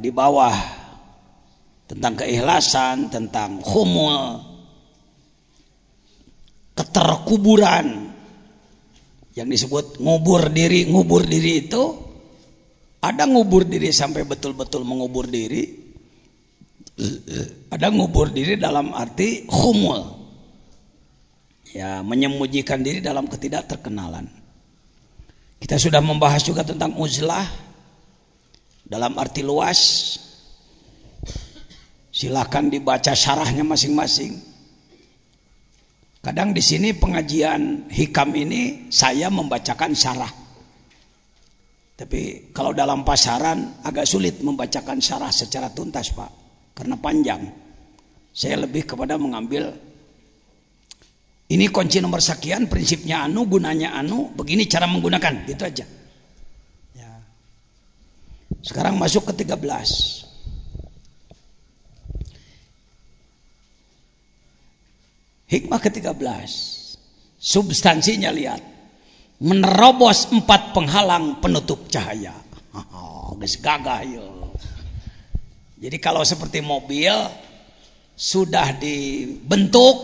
di bawah tentang keikhlasan, tentang khumul, keterkuburan yang disebut ngubur diri. Ngubur diri itu ada ngubur diri sampai betul-betul mengubur diri, ada ngubur diri dalam arti khumul, ya, menyembunyikan diri dalam ketidakterkenalan. Kita sudah membahas juga tentang uzlah dalam arti luas. Silakan dibaca syarahnya masing-masing. Kadang di sini pengajian hikam ini saya membacakan syarah. Tapi kalau dalam pasaran agak sulit membacakan syarah secara tuntas, Pak, karena panjang. Saya lebih kepada mengambil ini kunci nomor sekian, prinsipnya anu, gunanya anu, begini cara menggunakan, gitu aja. Ya. Sekarang masuk ke 13. Hikmah ke-13. Substansinya lihat. Menerobos 4 penghalang penutup cahaya. Geus gagah yo. Jadi kalau seperti mobil sudah dibentuk,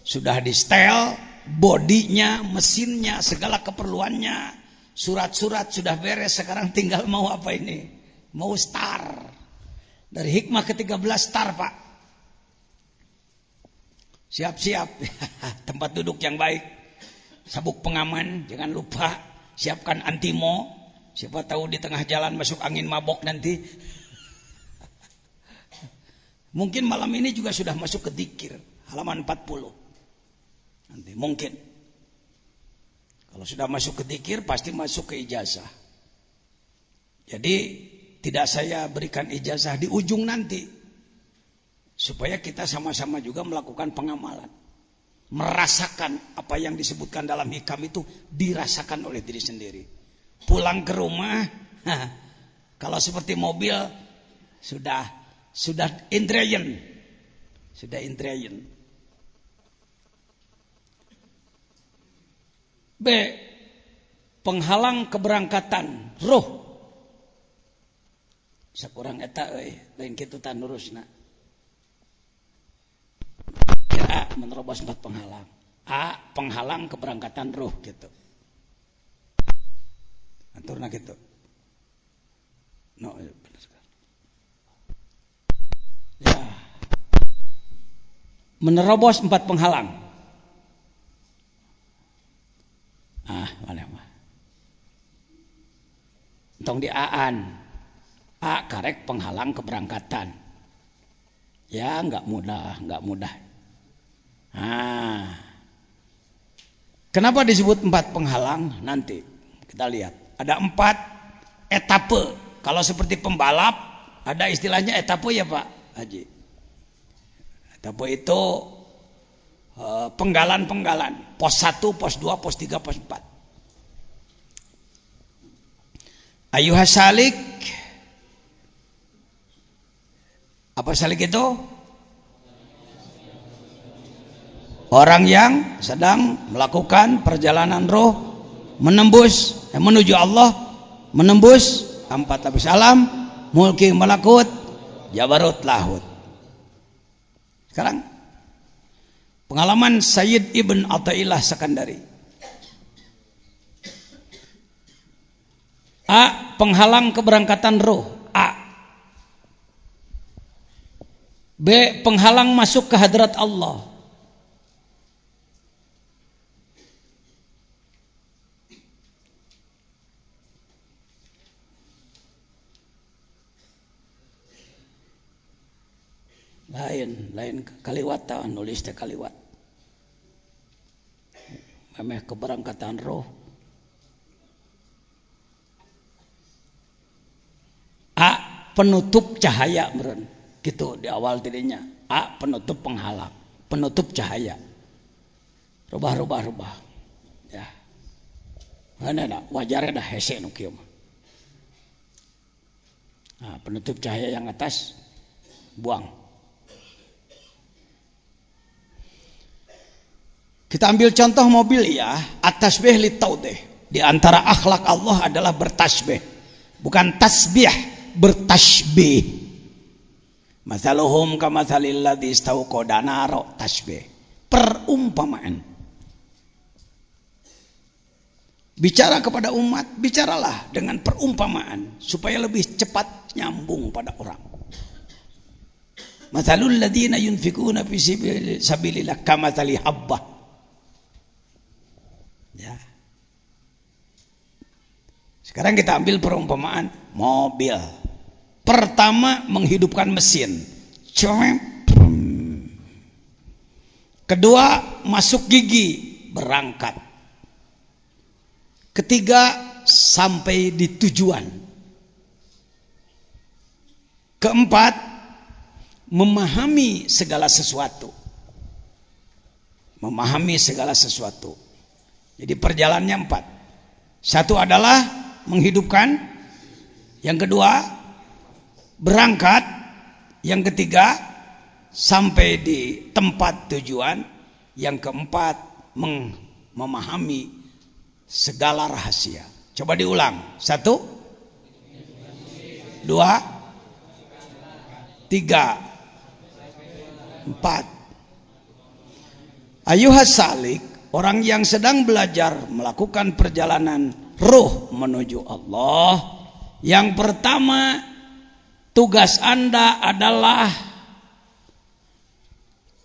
sudah di setel, bodinya, mesinnya, segala keperluannya, surat-surat sudah beres, sekarang tinggal mau apa ini? Mau start. Dari hikmah ke-13 start, Pak. Siap-siap tempat duduk yang baik, sabuk pengaman jangan lupa, siapkan antimo, siapa tahu di tengah jalan masuk angin mabok nanti. Mungkin malam ini juga sudah masuk ke dzikir halaman 40 nanti mungkin. Kalau sudah masuk ke dzikir pasti masuk ke ijazah. Jadi tidak saya berikan ijazah di ujung nanti, supaya kita sama-sama juga melakukan pengamalan, merasakan apa yang disebutkan dalam hikam itu dirasakan oleh diri sendiri. Pulang ke rumah, kalau seperti mobil sudah indrayan, B. Penghalang keberangkatan roh. Sakurang eta lain kitu tan lurusna. A. Menerobos 4 penghalang. A. Penghalang keberangkatan ruh gitu. Aturna gitu. No, benar sekali. Ya. Menerobos 4 penghalang. Mana mah. Entong di A-an. A karek penghalang keberangkatan. Ya, enggak mudah. Kenapa disebut 4 penghalang? Nanti kita lihat. Ada 4 etape. Kalau seperti pembalap, ada istilahnya etape ya Pak Haji. Etape itu penggalan. Pos 1, pos 2, pos 3, pos 4. Ayuhas salik. Apa salik itu? Orang yang sedang melakukan perjalanan roh menuju Allah, menembus 4 lapis alam, mulki malakut, jabarut lahut. Sekarang pengalaman Sayyid Ibn Athaillah Sakandari. A. Penghalang keberangkatan roh. A. B. Penghalang masuk ke hadrat Allah. Lain kaliwat tawan nulis teh kaliwat. Memeh keberangkatan roh. A. Penutup cahaya meureun. Gitu di awal tidinya. A. Penutup penghalang, penutup cahaya. Rubah. Ya. Mana wajarnya dah hese nu kieu mah. Nah, penutup cahaya yang atas buang. Kita ambil contoh mobil ya, at-tasbih li taudih. Di antara akhlak Allah adalah bertasbih. Bukan tasbih, bertasbih. Mathaluhum kamathalil ladzi istauqada naro, tasbih. Perumpamaan. Bicara kepada umat, bicaralah dengan perumpamaan supaya lebih cepat nyambung pada orang. Mathalul ladzina yunfikuna fi sabilillah kamathali habbah. Ya. Sekarang kita ambil perumpamaan mobil. Pertama, menghidupkan mesin. Kedua, masuk gigi, berangkat. Ketiga, sampai di tujuan. Keempat, memahami segala sesuatu. Memahami segala sesuatu. Jadi perjalanannya 4. Satu adalah menghidupkan. Yang kedua, berangkat. Yang ketiga, sampai di tempat tujuan. Yang keempat, memahami segala rahasia. Coba diulang. 1, 2, 3, 4. Ayuhas salik, orang yang sedang belajar melakukan perjalanan ruh menuju Allah. Yang pertama, tugas Anda adalah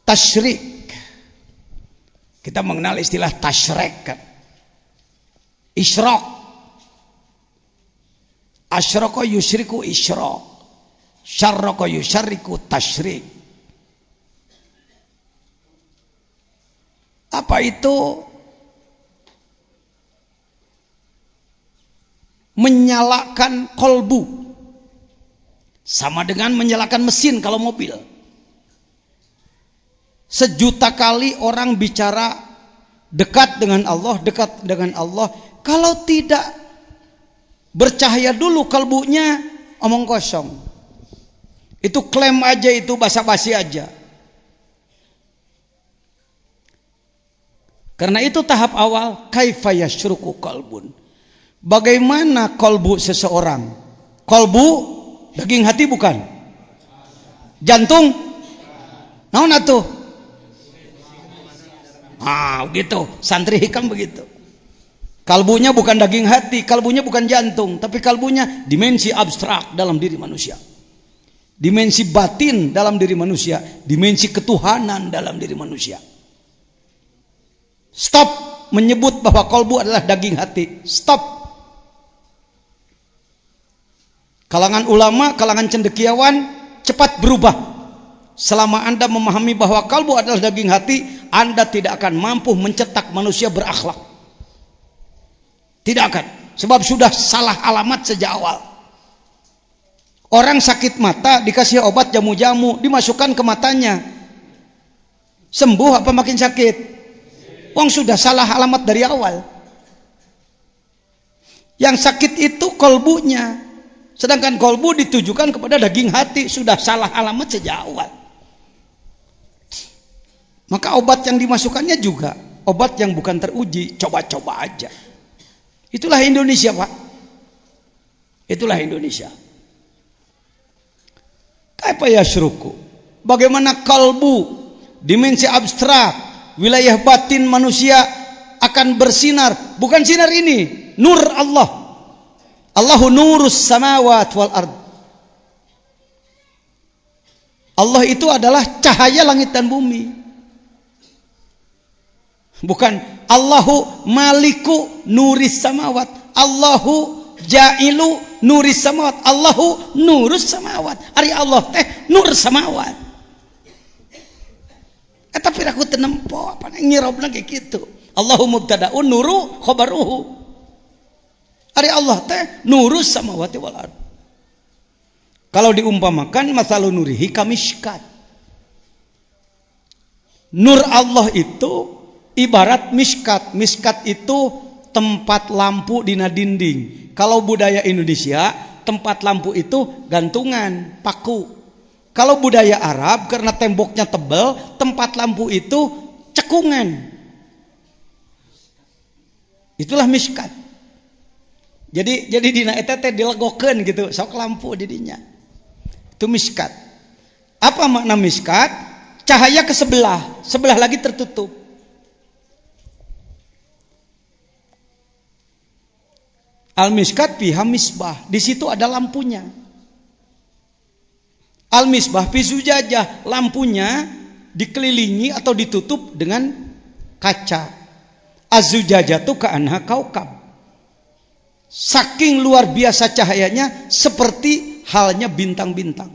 tasyrik. Kita mengenal istilah tasyrik kan? Isyraq. Asyraka yusyriku isyraq. Syarraka yusyarriku tasyrik. Apa itu? Menyalakan kolbu. Sama dengan menyalakan mesin kalau mobil. Sejuta kali orang bicara dekat dengan Allah, dekat dengan Allah. Kalau tidak bercahaya dulu kalbunya, omong kosong. Itu klaim aja, itu basa-basi aja. Karena itu tahap awal, kaifa yasyruku qalbun. Bagaimana kolbu seseorang? Kolbu, daging hati bukan? Jantung? Naon atuh? Begitu. Santri hikam begitu. Kalbunya bukan daging hati, kalbunya bukan jantung, tapi kalbunya dimensi abstrak dalam diri manusia. Dimensi batin dalam diri manusia, dimensi ketuhanan dalam diri manusia. Stop menyebut bahwa kolbu adalah daging hati. Stop. Kalangan ulama, kalangan cendekiawan cepat berubah. Selama Anda memahami bahwa kalbu adalah daging hati, Anda tidak akan mampu mencetak manusia berakhlak. Tidak akan. Sebab sudah salah alamat sejak awal. Orang sakit mata dikasih obat jamu-jamu, dimasukkan ke matanya. Sembuh apa makin sakit? Wong sudah salah alamat dari awal. Yang sakit itu kolbunya, sedangkan kolbu ditujukan kepada daging hati. Sudah salah alamat sejak awal. Maka obat yang dimasukkannya juga obat yang bukan teruji, coba-coba aja. Itulah Indonesia, Pak. Itulah Indonesia. Kaifa yasyruku? Bagaimana kalbu, dimensi abstrak, wilayah batin manusia akan bersinar. Bukan sinar ini, nur Allah. Allahu nurus samawat wal ard. Allah itu adalah cahaya langit dan bumi. Bukan Allahu maliku nuris samawat. Allahu jailu nuris samawat. Allahu nurus samawat. Ari Allah teh nur samawat. Tapi aku tenempo apa ngirobna kayak gitu. Allahu mubtadaun nuru khabaruhu. Ari Allah teh nurus samawati wal ard. Kalau diumpamakan masalu nurihi kamishkat. Nur Allah itu ibarat miskat. Miskat itu tempat lampu dina dinding. Kalau budaya Indonesia, tempat lampu itu gantungan, paku. Kalau budaya Arab, karena temboknya tebal, tempat lampu itu cekungan. Itulah miskat. Jadi dina eta teh dilegokeun gitu, sok lampu di dinya. Itu miskat. Apa makna miskat? Cahaya ke sebelah lagi tertutup. Al-miskat fiha misbah, di situ ada lampunya. Al-misbah fi zujajah, lampunya dikelilingi atau ditutup dengan kaca. Az-zujajatu ka'anha kaukab. Saking luar biasa cahayanya seperti halnya bintang-bintang.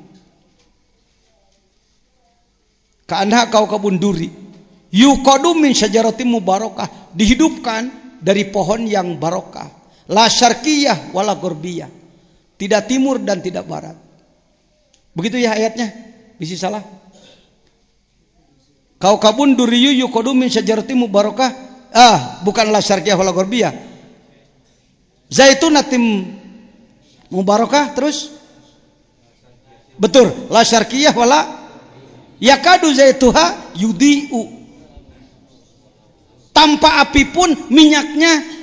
Ka'anha kaukabun duri. Yuqadu min syajaratin mubarakah, dihidupkan dari pohon yang barokah. La syarqiyah wala gharbiyah. Tidak timur dan tidak barat. Begitu ya ayatnya? Bisi salah. Kaukabun duriyu yuqadu min syajaratin mubarakah. Bukan la syarqiyah wala gharbiyah. Zaitunatim mubarakah terus? Betul, la syarqiyah wala yakadu zaituha yudiu. Tanpa api pun minyaknya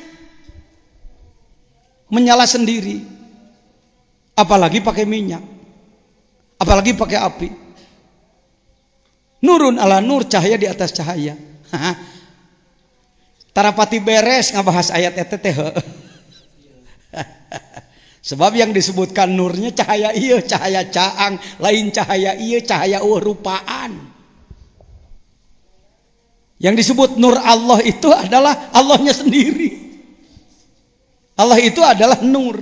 menyala sendiri. Apalagi pakai minyak, apalagi pakai api. Nurun ala nur, cahaya di atas cahaya. Tarapati beres ngabahas ayat eta teh. Sebab yang disebutkan nurnya cahaya ieu, cahaya caang, lain cahaya ieu, cahaya rupaan. Yang disebut nur Allah itu adalah Allahnya sendiri. Allah itu adalah nur.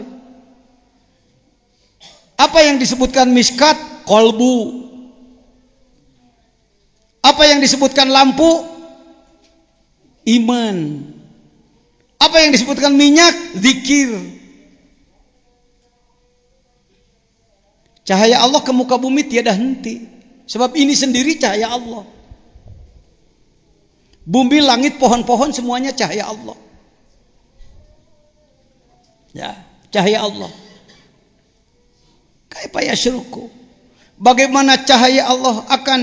Apa yang disebutkan miskat? Kolbu. Apa yang disebutkan lampu? Iman. Apa yang disebutkan minyak? Zikir. Cahaya Allah ke muka bumi tiada henti. Sebab ini sendiri cahaya Allah. Bumi, langit, pohon-pohon semuanya cahaya Allah. Ya, cahaya Allah. Kaifa yasyruku? Bagaimana cahaya Allah akan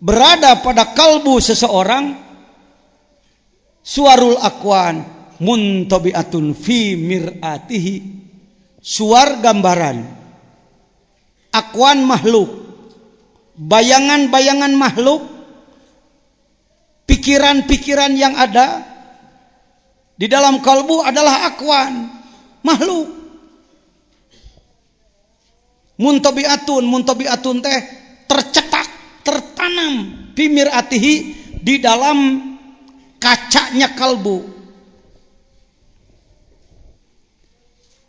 berada pada kalbu seseorang? Suarul akwan muntabiatun fi mir'atihi. Suar gambaran. Akwan makhluk. Bayangan-bayangan makhluk. Pikiran-pikiran yang ada di dalam kalbu adalah akwan, makhluk. Muntabiatun teh tercetak, tertanam bimir atihi, di dalam kacanya kalbu.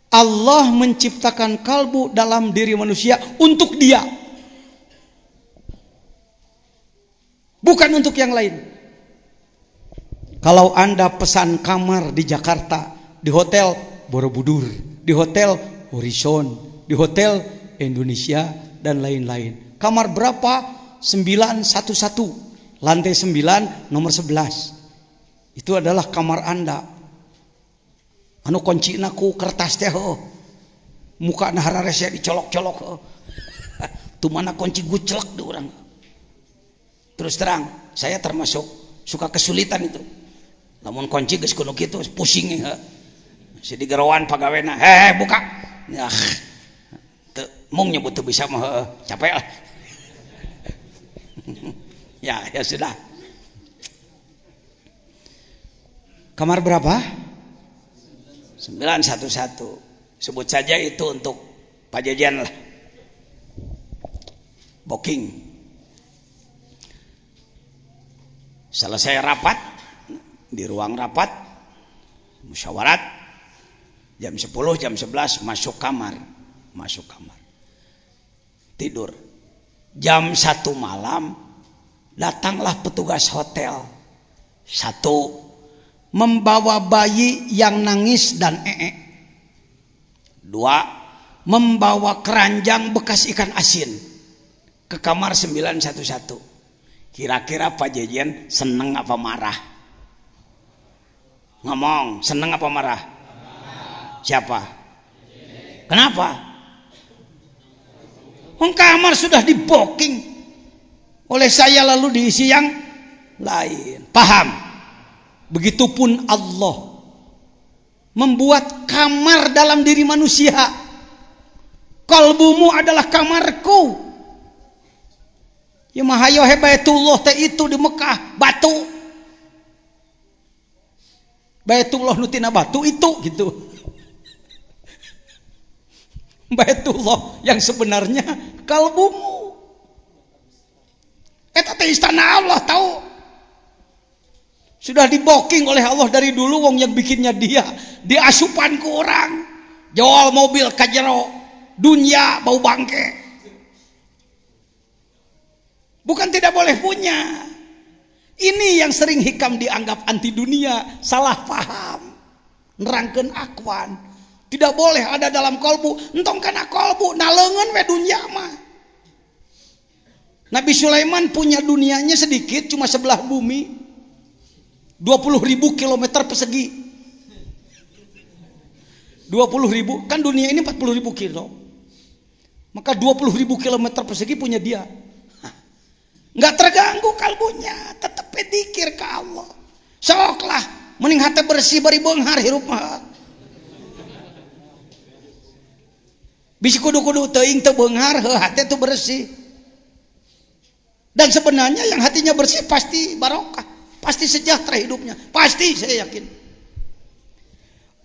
Allah menciptakan kalbu dalam diri manusia untuk dia, bukan untuk yang lain. Kalau Anda pesan kamar di Jakarta, di hotel Borobudur, di hotel Horizon, di hotel Indonesia dan lain-lain. Kamar berapa? 911, lantai 9, nomor 11. Itu adalah kamar Anda. Anu kuncina ku kertas teh, muka nahararese dicolok-colok. Tu mana kunci gucelek di orang. Terus terang, saya termasuk suka kesulitan itu. Namun kunci geus kuno kitu pusing ya. Si digerawan pagawena, buka. Ya. Teu mung nyebut teu bisa mah capek lah. Ya sudah. Kamar berapa? 911. Sebut saja itu untuk Pak Jajan lah. Booking. Selesai rapat, di ruang rapat, musyawarat, jam 10, jam 11 masuk kamar. Tidur. Jam 1 malam, datanglah petugas hotel. 1, membawa bayi yang nangis dan 2, membawa keranjang bekas ikan asin ke kamar 911. Kira-kira Pak Jejen seneng apa marah? Ngomong, seneng apa marah? Siapa? Kenapa? Kamar sudah di booking oleh saya lalu diisi yang lain. Paham? Begitupun Allah membuat kamar dalam diri manusia. Kalbumu adalah kamarku. Ya mahayo Baitullah teh itu di Mekah, batu. Baitullah nu tina batu itu gitu. Baitullah yang sebenarnya kalbumu. Eta teh istana Allah tahu. Sudah diboking oleh Allah dari dulu, wong yang bikinnya dia. Diasupan ke orang. Jual mobil kajero, dunia bau bangke. Bukan tidak boleh punya. Ini yang sering hikam dianggap anti dunia, salah paham. Nerangkeun akwan. Tidak boleh ada dalam kolbu. Entong kana kolbu, nalengan we dunia mah. Nabi Sulaiman punya dunianya sedikit, cuma sebelah bumi. 20.000 kilometer persegi. 20.000, kan dunia ini 40.000 kilo. Maka 20.000 kilometer persegi punya dia. Nggak terganggu kalbunya, tetap dikir ke Allah. Soklah, mending hati bersih bari beunghar hirup mah. Bisi kudu-kudu teuing teu beunghar, hati itu bersih. Dan sebenarnya yang hatinya bersih pasti barokah, pasti sejahtera hidupnya, pasti saya yakin.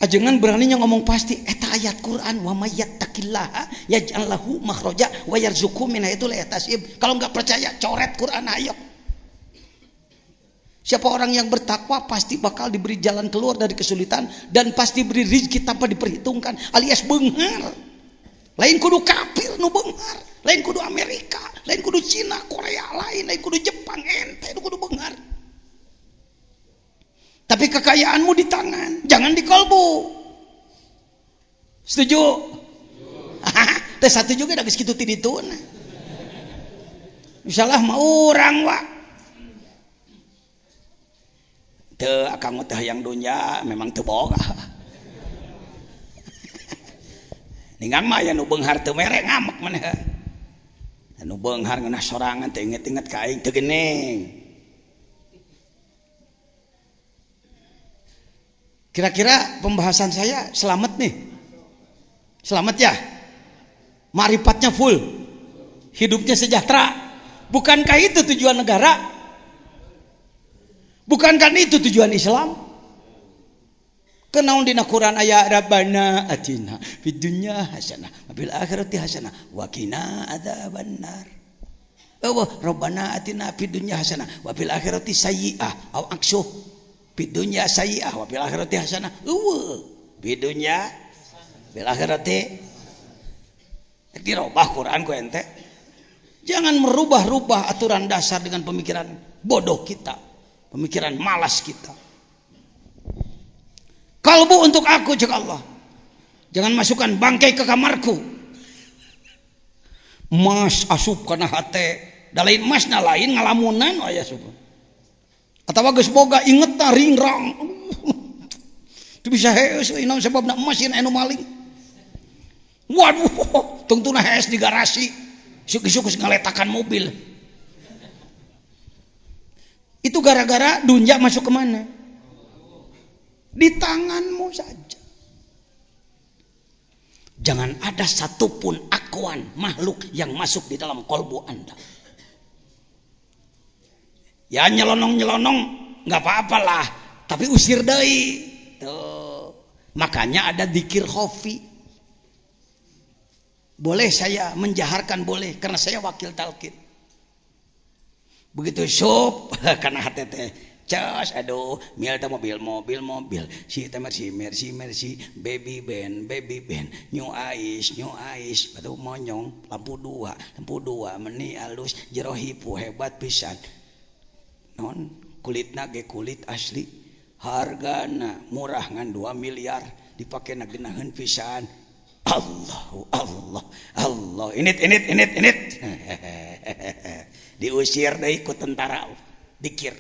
Ajengan beraninya ngomong pasti. Eta ayat Quran, wa may yattaqillaha yaj'al lahu makhraja wa yarzuqhu min haitsu la yahtasib. Kalau enggak percaya coret Quran ayo. Siapa orang yang bertakwa pasti bakal diberi jalan keluar dari kesulitan dan pasti beri rezeki tanpa diperhitungkan, alias beunghar. Lain kudu kafir nu beunghar, lain kudu Amerika, lain kudu Cina, Korea, lain kudu Jepang, ente kudu beunghar. Tapi kekayaanmu di tangan, jangan di kalbu. Setuju? Teh satu juga dah geus kitu ti dituna. Insyaallah mah urang wa. Teu akang teh hayang dunya memang teu boga. Ningan mah aya nu beunghar teu mere ngamek maneh. Nu beunghar ngeunah sorangan teh inget-inget ka aing teu geuning. Kira-kira pembahasan saya selamat nih. Selamat ya? Ma'rifatnya full. Hidupnya sejahtera. Bukankah itu tujuan negara? Bukankah itu tujuan Islam? Kenaun dina Quran aya Rabbana atina fid dunya hasanah wa fil akhirati hasanah wa qina adzabannar. Oh, Rabbana atina fid dunya hasanah wa fil akhirati sayyi'ah au aksuh. Bidunya sayyi'ah wa fil akhirati hasanah. Bidunya bil akhirati. Dirubah Quran ku ente. Jangan merubah-rubah aturan dasar dengan pemikiran bodoh kita, pemikiran malas kita. Kalbu untuk aku cek Allah. Jangan masukkan bangkai ke kamarku. Mas asup kana hate, da lain masna lain ngalamunan aya asup. Atawa geus boga ingetna ringrang. Teu bisa heus euy naon sababna emas anu maling. Waduh, tungtuna heus di garasi. Suk-suk ngaletakan mobil. Itu gara-gara dunya masuk ke mana? Di tanganmu saja. Jangan ada satupun akuan makhluk yang masuk di dalam kolbu Anda. Ya nyelonong-nyelonong nggak apa-apalah, tapi usir deui. Tuh. Makanya ada dzikir khafi. Boleh saya menjaharkan boleh karena saya wakil talqin. Begitu sup karena hati teh cas aduh mil teh mobil si teh mercy baby band new ice batu monyong lampu dua meni alus jero hipu hebat pisan. Non kulitna ge kulit asli hargana murah ngan 2 miliar dipake na geunaheun pisan. Allah init diusir deui ku tentara dikir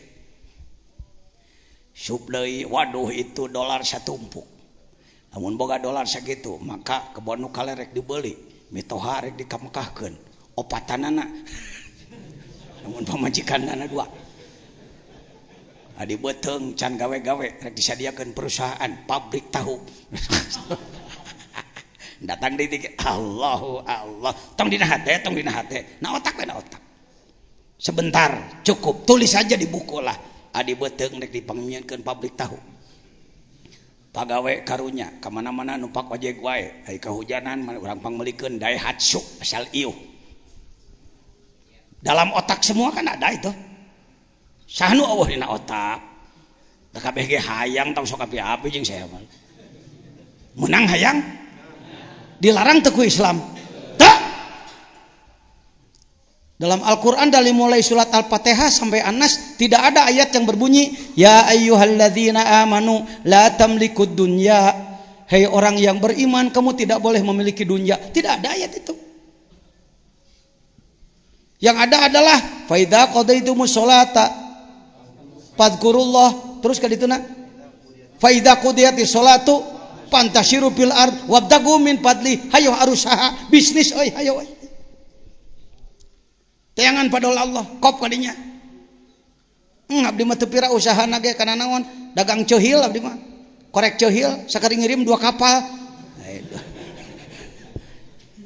sub deui. Waduh itu dolar satumpuk. Lamun boga dolar sakitu maka kebon nu kalerek dibeli mitoha rek dikamekahkeun opatanana. Lamun pamajikanna dua adi beteng can gawe-gawe rek disadiakeun perusahaan pabrik tahu. Datang di tiga Allahu Allah tong dina hate na otak we na otak sebentar cukup tulis saja di buku lah adi beteng rek dipangmieunkeun pabrik tahu pagawe karunya kamana-mana numpak ojek wae ai kahujanan urang pangmelikeun Daihatsu asal ieuh dalam otak semua kan ada itu sahnu eueuh dina otak da kabeh ge hayang tong sok api-api jeung saya mah menang hayang dilarang teu ku Islam tak dalam Al-Quran dari mulai surat Al-Fatihah sampai An-Nas tidak ada ayat yang berbunyi ya ayyuhalladzina amanu la tamlikud dunya hei orang yang beriman kamu tidak boleh memiliki dunia tidak ada ayat itu yang ada adalah fa idza qadaitumus sholata fadhkurullah terus ka dituna fa idza qudiyatis sholatu pantasyiru fil ard wabtagu min fadli hayo arusaha bisnis euy hayo tayangan padol Allah kop kadinya abdi mah teu pira usahana ge kana naon dagang ceuhil abdi mah korek ceuhil sakari ngirim 2 kapal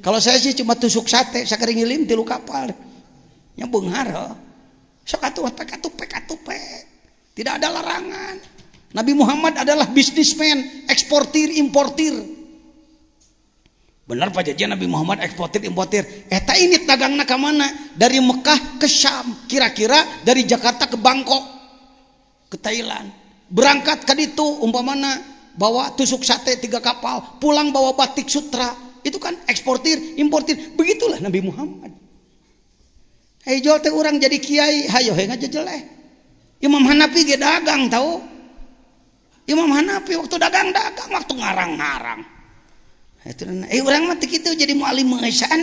kalau saya sih cuma tusuk sate sakari ngirim 3 kapal nya beunghar sok atuh pek tidak ada larangan. Nabi Muhammad adalah bisnismen, eksportir, importir. Benar Pak Jajan Nabi Muhammad eksportir, importir. Eta ini dagangna ka mana? Dari Mekah ke Syam. Kira-kira dari Jakarta ke Bangkok, ke Thailand. Berangkat ke ditu umpamana bawa tusuk sate 3 kapal, pulang bawa batik sutra. Itu kan eksportir, importir. Begitulah Nabi Muhammad. Hei jual teh orang jadi kiai, hayo he ngajejeleh. Imam Hanafi ge dagang tahu. Imam Hanafi waktu dagang waktu ngarang-ngarang. Itu urang mah teh kitu jadi mualim meusan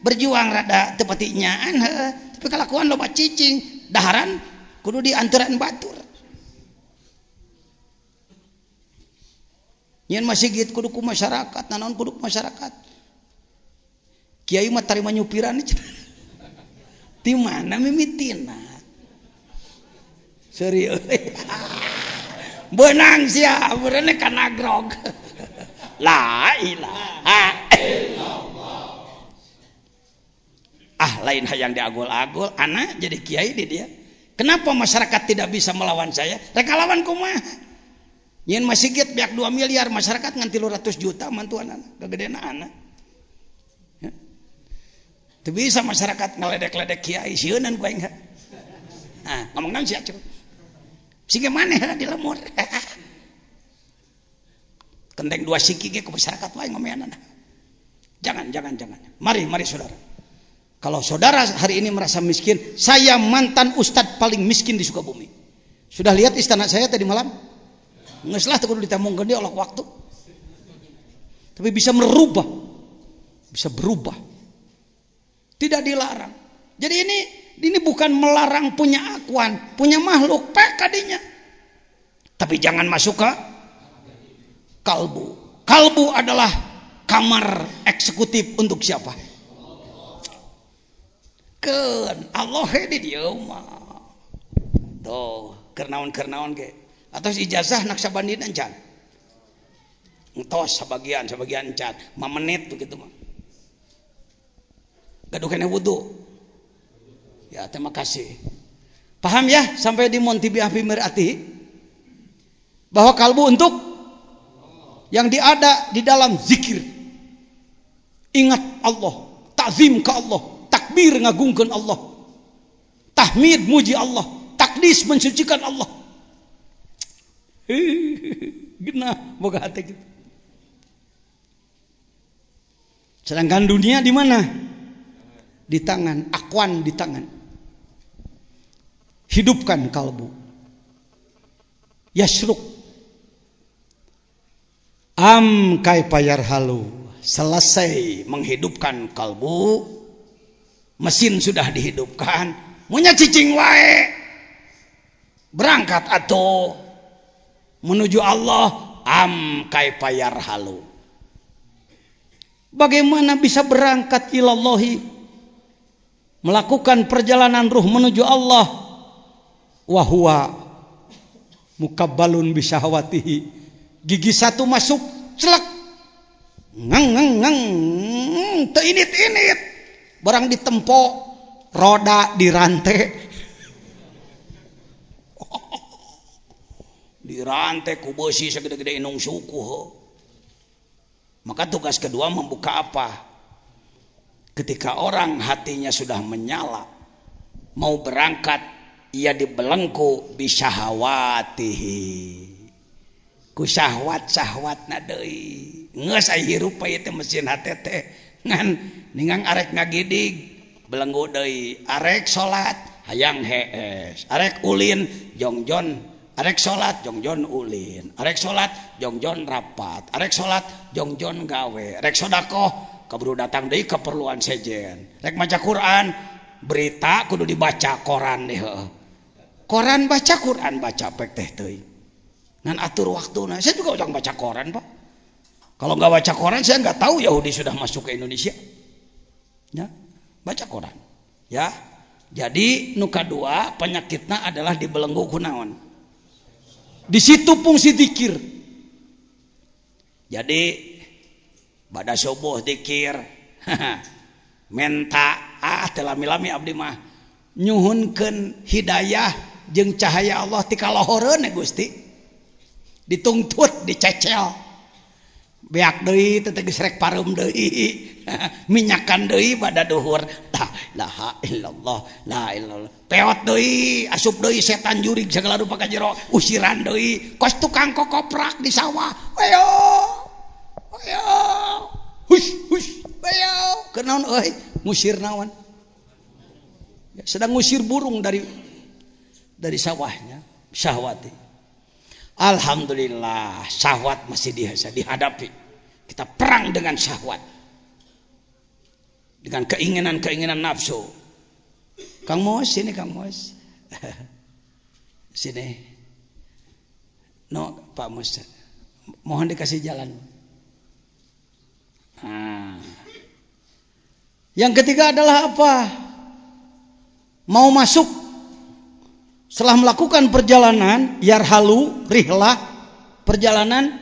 berjuang rada teu pati nyaan heuh. Tapi kalakuan loba cicing, daharan kudu dianturan batur. Nyen masjid kudu ku masyarakat, naon kudu ku masyarakat. Kiai mah tarima nyupiran di mana mimitina? Serius. Benang sia, beureunh kana grog. La ilaha illallah. Lain hayang diagul-agul, anak jadi kiai di dia. Kenapa masyarakat tidak bisa melawan saya? Rek lawan kumaha? Nyen masjid biak 2 miliar masyarakat ngan 300 juta mantuan anak, gagedeuna anak. Teu bisa masyarakat ngaledek-ledek kiai sieunan ku aing. Ngomong naon sia cuy. Sing maneh di lemur. Kendeng 2 siki ge ku masyarakat wae ngomeanana. Jangan. Mari saudara. Kalau saudara hari ini merasa miskin, saya mantan ustadz paling miskin di Sukabumi. Sudah lihat istana saya tadi malam? Geus lah teu kudu ditemongkeun deui oleh waktu. Tapi bisa merubah. Bisa berubah. Tidak dilarang. Jadi ini bukan melarang punya akuan, punya makhluk pek kadinya. Tapi jangan masuk ke kalbu. Kalbu adalah kamar eksekutif untuk siapa? Keun Allah di dieu mah. Tuh, kernaon ge. Atos ijazah naksabandina encan. Entos sebagian encan, 5 menit tuh gitu mah. Gaduh kena wudu. Ya, terima kasih. Paham ya sampai di Monti Biafi Mirati bahwa kalbu untuk yang diada di dalam zikir. Ingat Allah, takzim ke Allah, takbir ngagungkeun Allah. Tahmid muji Allah, takdis mensucikan Allah. Genah boga hati gitu. Sedangkan dunia di mana? Di tangan, akuan di tangan. Hidupkan kalbu. Yasruk. Kaifa yarhalu. Selesai menghidupkan kalbu, mesin sudah dihidupkan. Munya cicing wae. Berangkat atau menuju Allah. Kaifa yarhalu. Bagaimana bisa berangkat ilallahi? Melakukan perjalanan ruh menuju Allah, wahwa Mukabbalun bisyahwatihi. Gigi satu masuk, celak. Ngang. Teu init-init. Barang ditempo, roda dirantai. Dirantai ku besi segede-gede inung suku. Maka tugas kedua membuka apa? Ketika orang hatinya sudah menyala, mau berangkat, ia dibelenggu bisyahawatihi. Ku syahwat-syahwatna deui. Geus aya hirup ieu teh mesin hate teh. Ngan ningang arek ngagidig, belenggu deui. Arek salat, hayang hees. Arek ulin, jongjon. Arek salat jongjon ulin, arek salat jongjon rapat, arek salat jongjon gawe, rek sedekah kaburu datang deui keperluan sejen. Rek maca Quran, berita kudu dibaca koran deh. Koran baca, Quran baca pek teh teuing. Ngan atur waktuna. Saya juga ujang baca koran, Pak. Kalau nggak baca koran saya nggak tahu Yahudi sudah masuk ke Indonesia. Ya, baca koran. Ya. Jadi nu kadua penyakitna adalah dibelenggu kunaon. Di situ fungsi zikir. Jadi pada subuh zikir, menta teu lami-lami abdi mah nyuhunkeun hidayah jeung cahaya Allah ti kaloheureun Gusti. Ditungtut, dicecel. Beak deui teh geus rek pareum deui. Minyakan deui pada duhur. La ilaha illallah, la ilallah. Peot deui, asup deui setan jurig segala rupa ka jero, usiran deui. Kos tukang kokoprak di sawah. Ayo. Hush, ayo. Kenaon euy? Ngusir naon? Ya, sedang ngusir burung dari sawahnya, syahwati. Alhamdulillah, syahwat masih bisa dihadapi. Kita perang dengan syahwat, dengan keinginan nafsu. Kang Mos, sini Kang Mos. Sini. No, Pak Mos. Mohon dikasih jalan. Yang ketiga adalah apa? Mau masuk setelah melakukan perjalanan, yarhalu, rihlah, perjalanan,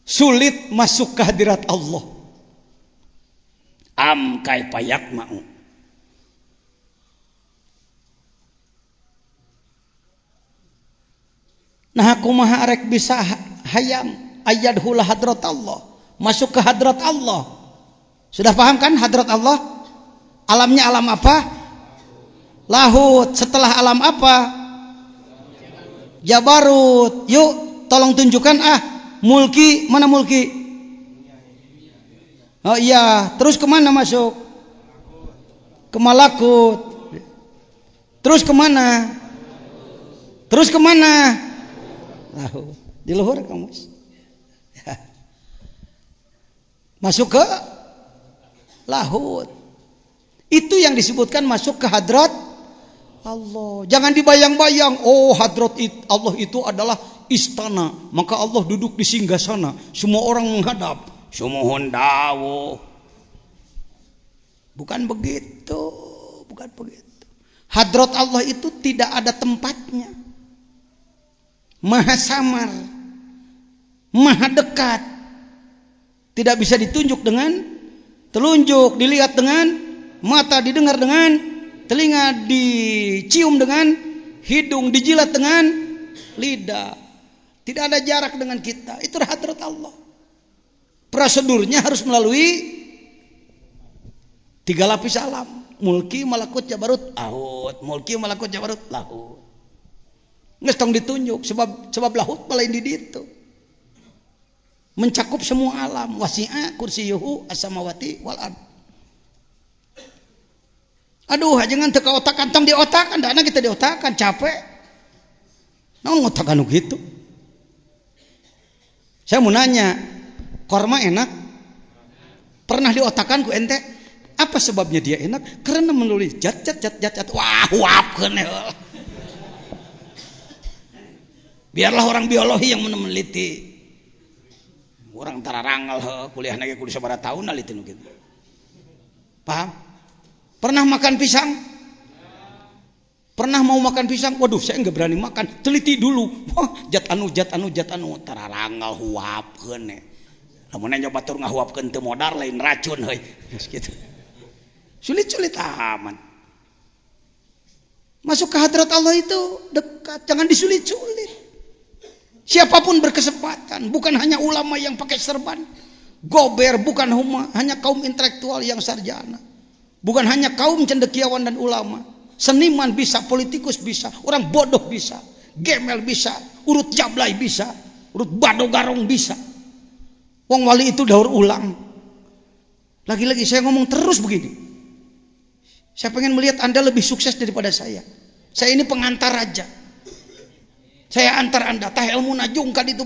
sulit masuk ke hadirat Allah. Kaifa yakma'u. Nah kumaha arek bisa hayam ayyadhul hadrat Allah, masuk ke hadrat Allah. Sudah paham kan hadrat Allah? Alamnya alam apa? Lahut. Setelah alam apa? Jabarut. Yuk tolong tunjukkan mulki. Mana mulki? Oh iya. Terus kemana masuk? Ke malakut. Terus kemana? Terus kemana? Lahut. Di luhur kamu. Masuk ke lahut. Itu yang disebutkan masuk ke hadrat Allah. Jangan dibayang-bayang, hadrat Allah itu adalah istana, maka Allah duduk di singgasana, semua orang menghadap. Sumuhun dawuh. Bukan begitu. Hadrat Allah itu tidak ada tempatnya. Maha samar, maha dekat. Tidak bisa ditunjuk dengan telunjuk, dilihat dengan mata, didengar dengan telinga, dicium dengan hidung, dijilat dengan lidah. Tidak ada jarak dengan kita. Itu hadrat Allah. Prosedurnya harus melalui 3 lapis alam. Mulki, malakut, jabarut, lahut. Mulki, malakut, jabarut, lahut. Nges tong ditunjuk sebab lahut lain di ditu. Mencakup semua alam. Wasi'a kursiyuhu as-samawati wal ard. Aduh, jangan teka otakan, tong diotakan, dana kita diotakan, capek. Naon ngotakan gitu? Saya mau nanya, korma enak? Pernah diotakan ku ente? Apa sebabnya dia enak? Karena menulis jat. Wah, wapkeun. Biarlah orang biologi yang meneliti. Orang tararangal kuliah lagi kuliah sabaraha tahun naliti nu kitu. Paham? Pernah makan pisang? Pernah mau makan pisang, waduh saya nggak berani makan, teliti dulu. Wah, jat anu, tararangal huapkeun. Lamun nyoba tur ngahuapkeun teu modar lain racun heuy. Gitu. Sulit-sulit aman. Masuk ke hadrat Allah itu dekat, jangan disulit-sulit. Siapapun berkesempatan, bukan hanya ulama yang pakai serban. Gober bukan hanya kaum intelektual yang sarjana. Bukan hanya kaum cendekiawan dan ulama. Seniman bisa, politikus bisa, orang bodoh bisa, gemel bisa, urut jablay bisa, urut bado garong bisa. Wong wali itu daur ulang. Lagi-lagi saya ngomong terus begini. Saya pengen melihat Anda lebih sukses daripada saya. Saya ini pengantar aja. Saya antar Anda, tah ilmu najungkan itu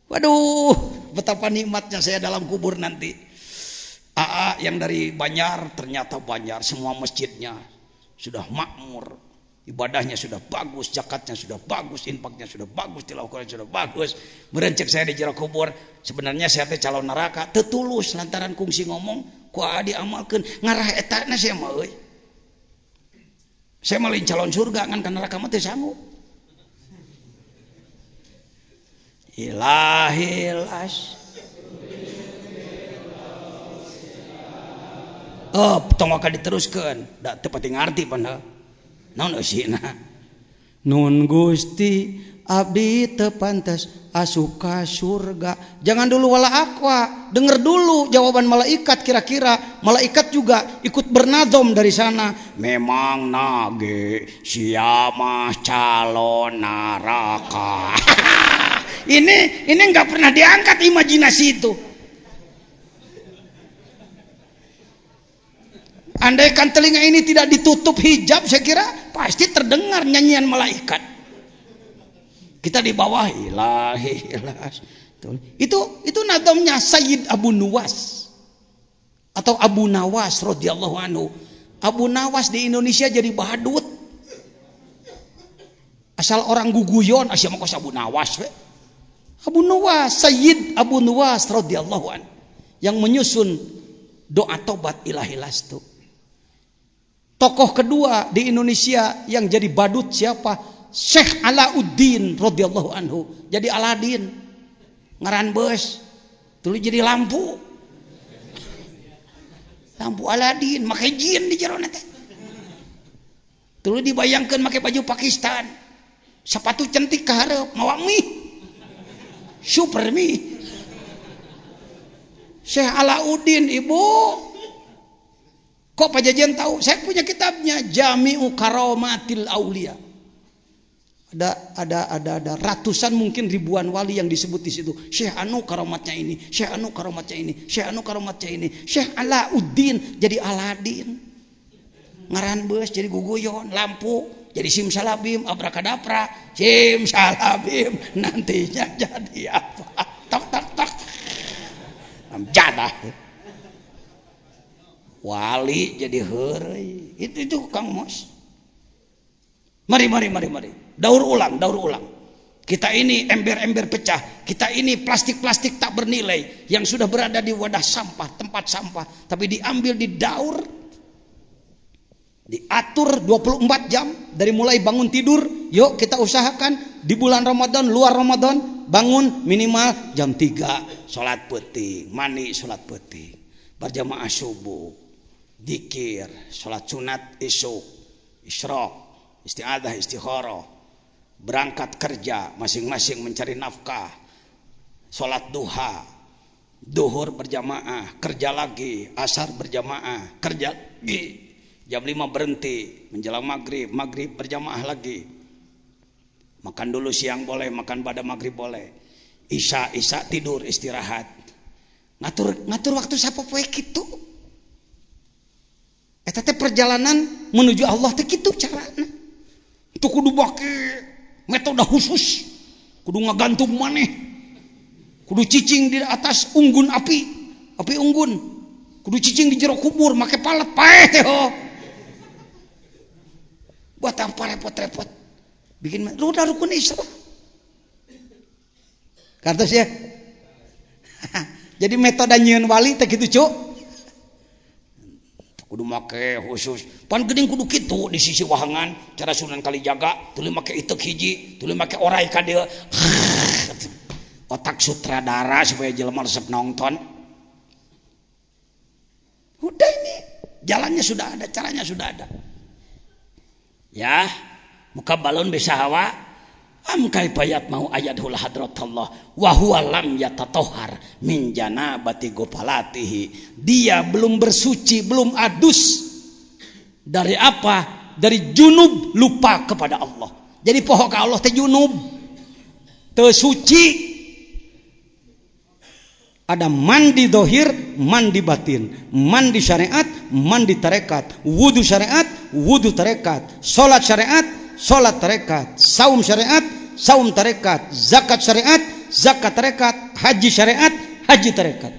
waduh, betapa nikmatnya saya dalam kubur nanti. AA yang dari Banjar, ternyata Banjar semua masjidnya sudah makmur, ibadahnya sudah bagus, zakatnya sudah bagus, infaknya sudah bagus, tilawah Quran sudah bagus. Merencek saya di jero kubur, sebenarnya saya teh calon neraka, teu tulus lantaran kungsi ngomong, ku diamalkeun ngarah etana saya mah euy. Saya mah lain calon surga ngan ka neraka mah teu sanggup. Ilahilas. Oh, tong akan diteruskan. Da teu pati ngarti pan. Naon eusina? Nun Gusti abdi teu pantes asup ka surga. Jangan dulu wala aqwa, denger dulu jawaban malaikat, kira-kira malaikat juga ikut bernazom dari sana. Memang nage siamah calon neraka. Ini enggak pernah diangkat imajinasi itu. Andaikan telinga ini tidak ditutup hijab, saya kira pasti terdengar nyanyian malaikat. Kita di bawah ilahilas. Itu nadamnya Sayyid Abu Nuwas atau Abu Nawas radhiyallahu anhu. Abu Nawas di Indonesia jadi badut. Asal orang guguyon asal mah Abu Nawas we. Abu Nuwas, Sayyid Abu Nuwas radhiyallahu anhu yang menyusun doa tobat ilahilas itu. Tokoh kedua di Indonesia yang jadi badut siapa? Syekh Alauddin radhiyallahu anhu. Jadi Aladin. Ngaran beus. Tuluy jadi lampu. Lampu Aladin, make jin di jero teh. Tuluy dibayangkeun make baju Pakistan. Sepatu cantik ka hareup, mawa mie. Super mie. Syekh Alauddin ibu. Kok Pak Jajan tahu? Saya punya kitabnya Jami'u Karomatil Aulia. Ada ratusan mungkin ribuan wali yang disebut di situ. Syekh anu karomatnya ini, Syekh anu karomatnya ini, Syekh anu karomatnya ini. Syekh Alauddin jadi Aladin. Ngaran beus jadi guguyon, lampu jadi simsalabim, abrakadabra, simsalabim nantinya jadi apa? Tak tak tak. Jadah. Wali jadi heureuy. Itu Kang Mos. Mari. Daur ulang. Kita ini ember-ember pecah. Kita ini plastik-plastik tak bernilai yang sudah berada di wadah sampah, tempat sampah, tapi diambil, didaur, diatur 24 jam dari mulai bangun tidur. Yuk kita usahakan di bulan Ramadan, luar Ramadan, bangun minimal jam 3, salat penting, mandi salat penting, berjamaah subuh, dzikir, salat sunat isuk, isyraq, isti'adzah, istikharah, berangkat kerja, masing-masing mencari nafkah, salat duha, duhur berjamaah, kerja lagi, asar berjamaah, kerja lagi, jam 5 berhenti, menjelang maghrib, maghrib berjamaah lagi, makan dulu siang boleh, makan pada maghrib boleh, isya tidur istirahat, ngatur waktu sapopoe kitu. Eta teh perjalanan menuju Allah teh kitu carana. Itu kudu make metode khusus. Kudu ngagantung maneh. Kudu cicing di atas unggun api unggun. Kudu cicing di jero kubur make palet paeh teh ho. Buat apa repot-repot? Bikin udah rukun Islam. Kartos ya. Jadi metode nyieun wali teh kitu, Cuk. kudu make khusus pan geuning kudu kitu di sisi wahangan cara Sunan Kalijaga tuluy make itek hiji tuluy make orai ka dieu otak sutradara supaya jelema resep nonton udah ini jalannya sudah ada caranya sudah ada ya muka balon bisa hawa am kaifayat mau ayatul hadratullah wa huwa lam yatatahhar min janabati gopalatihi dia belum bersuci belum adus dari apa dari junub lupa kepada Allah jadi poho ka Allah teh junub teu suci ada mandi dohir, mandi batin, mandi syariat, mandi tarekat, wudu syariat, wudu tarekat, solat syariat, solat tarekat, saum syariat, saum tarekat, zakat syariat, zakat tarekat, haji syariat, haji tarekat.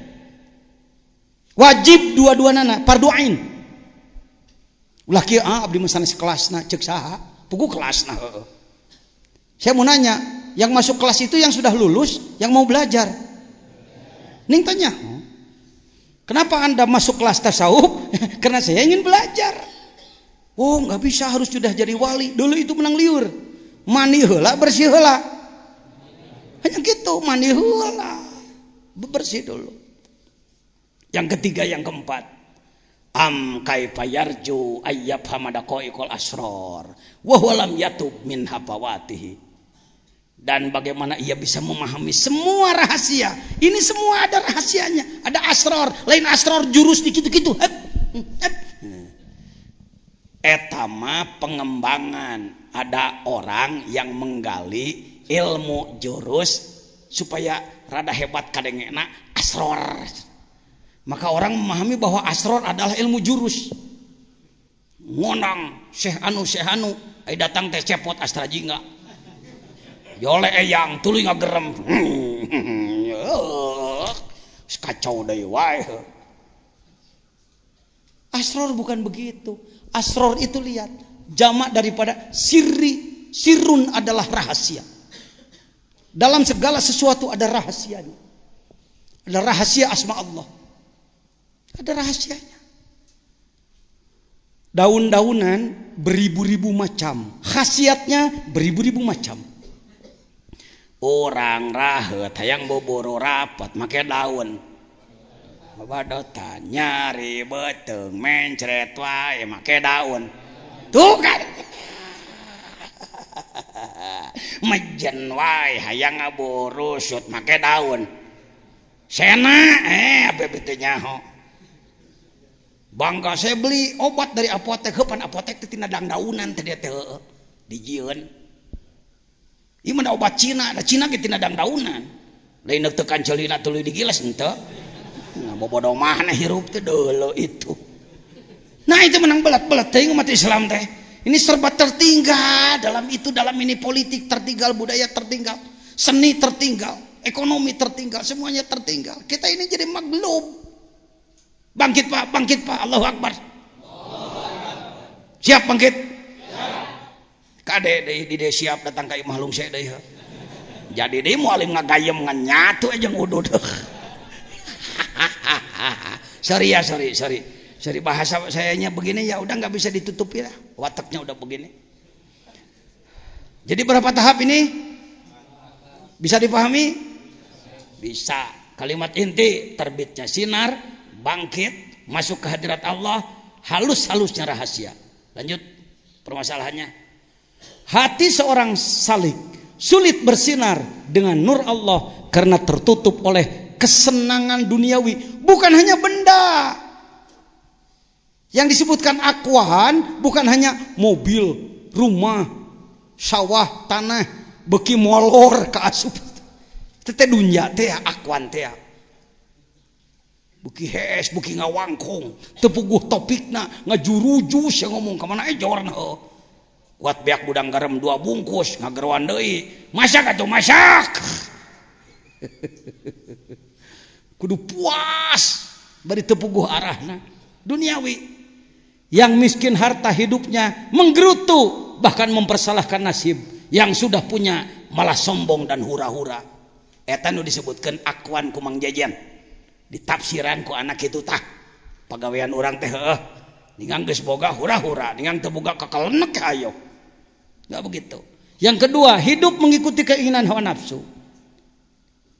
Wajib dua-duana fardu ain. Ulah kieu abdi mah sanes kelasna ceuk saha? Pugu kelasna heueuh. Saya mau nanya, yang masuk kelas itu yang sudah lulus, yang mau belajar. Ning tanya, kenapa Anda masuk kelas tasawuf? Karena saya ingin belajar. Oh, nggak bisa, harus sudah jadi wali. Dulu itu menang liur. Mani heula, bersih heula. Hanya gitu, mani heula. Bersih dulu. Yang ketiga, yang keempat. Am kaifa yarju ayyab hamadaqaiqul asrar wa huwa lam yatub min hafawatihi. Dan bagaimana ia bisa memahami semua rahasia. Ini semua ada rahasianya. Ada asror. Lain asror jurus dikitu-kitu. Etama pengembangan. Ada orang yang menggali ilmu jurus supaya rada hebat kadengena asror. Maka orang memahami bahwa asror adalah ilmu jurus. Ngonang Syekh Anu ai datang teh cepot astra jingga. Yole eyang tuluy ngagerem kacau deui wae. Asror bukan begitu. Asror itu lihat jamak daripada sirri. Sirrun adalah rahasia. Dalam segala sesuatu ada rahasianya. Ada rahasia asma Allah. Ada rahasianya. Daun-daunan beribu-ribu macam. Khasiatnya beribu-ribu macam. Orang rahet hayang boboro rapat make daun babadotan nyari beteng mencret wae make daun tuh kan mejen wae hayang ngaboro sut make daun sena apa beuteung nyaho bangga saya beli obat dari apotek heupan apotek teh tina dang-daunan teh dia teh dijieun. Ieu mah obat Cina, da Cina ge tina dang-daunan. Lain teu kancelina tuluy digiles henteu. Nah, bobodo mahna hirup teh deuleu itu. Nah, itu menang belat-belat teh umat Islam teh. Ini serba tertinggal dalam itu, dalam ini politik tertinggal, budaya tertinggal, seni tertinggal, ekonomi tertinggal, semuanya tertinggal. Kita ini jadi maglub. Bangkit Pak, Allahu Akbar. Siap bangkit. Kade di siap datang ka imah lung saya deui. Jadi deui mualim ngagayem ngan nyatu aja ngudud. Sorry. Bahasa sayanya begini ya udah nggak bisa ditutupi lah. Wataknya udah begini. Jadi berapa tahap ini? Bisa dipahami? Bisa. Kalimat inti terbitnya sinar, bangkit, masuk ke hadirat Allah, halus-halusnya rahasia. Lanjut permasalahannya. Hati seorang salik sulit bersinar dengan nur Allah karena tertutup oleh kesenangan duniawi. Bukan hanya benda. Yang disebutkan akwan bukan hanya mobil, rumah, sawah, tanah, beki molor ke asup. Tete dunya teh akwan teh. Buki hees, buki ngawangkung, tepuguh topikna ngajurujus yang ngomong kemana jorna. Kuat beak budang garam 2 bungkus ngageruan deui. Masak atuh masak. Kudu puas bari teu puguh arahna. Duniawi. Yang miskin harta hidupnya menggerutu bahkan mempersalahkan nasib. Yang sudah punya malah sombong dan hura-hura. Eta nu disebutkeun akwan ku Mang Jejen. Ditafsiran ku anak kitu tah. Pagawean urang teh heueuh. Ningang geus boga hura-hura, ningang teu boga kakalenek ayo. Enggak begitu. Yang kedua, hidup mengikuti keinginan hawa nafsu.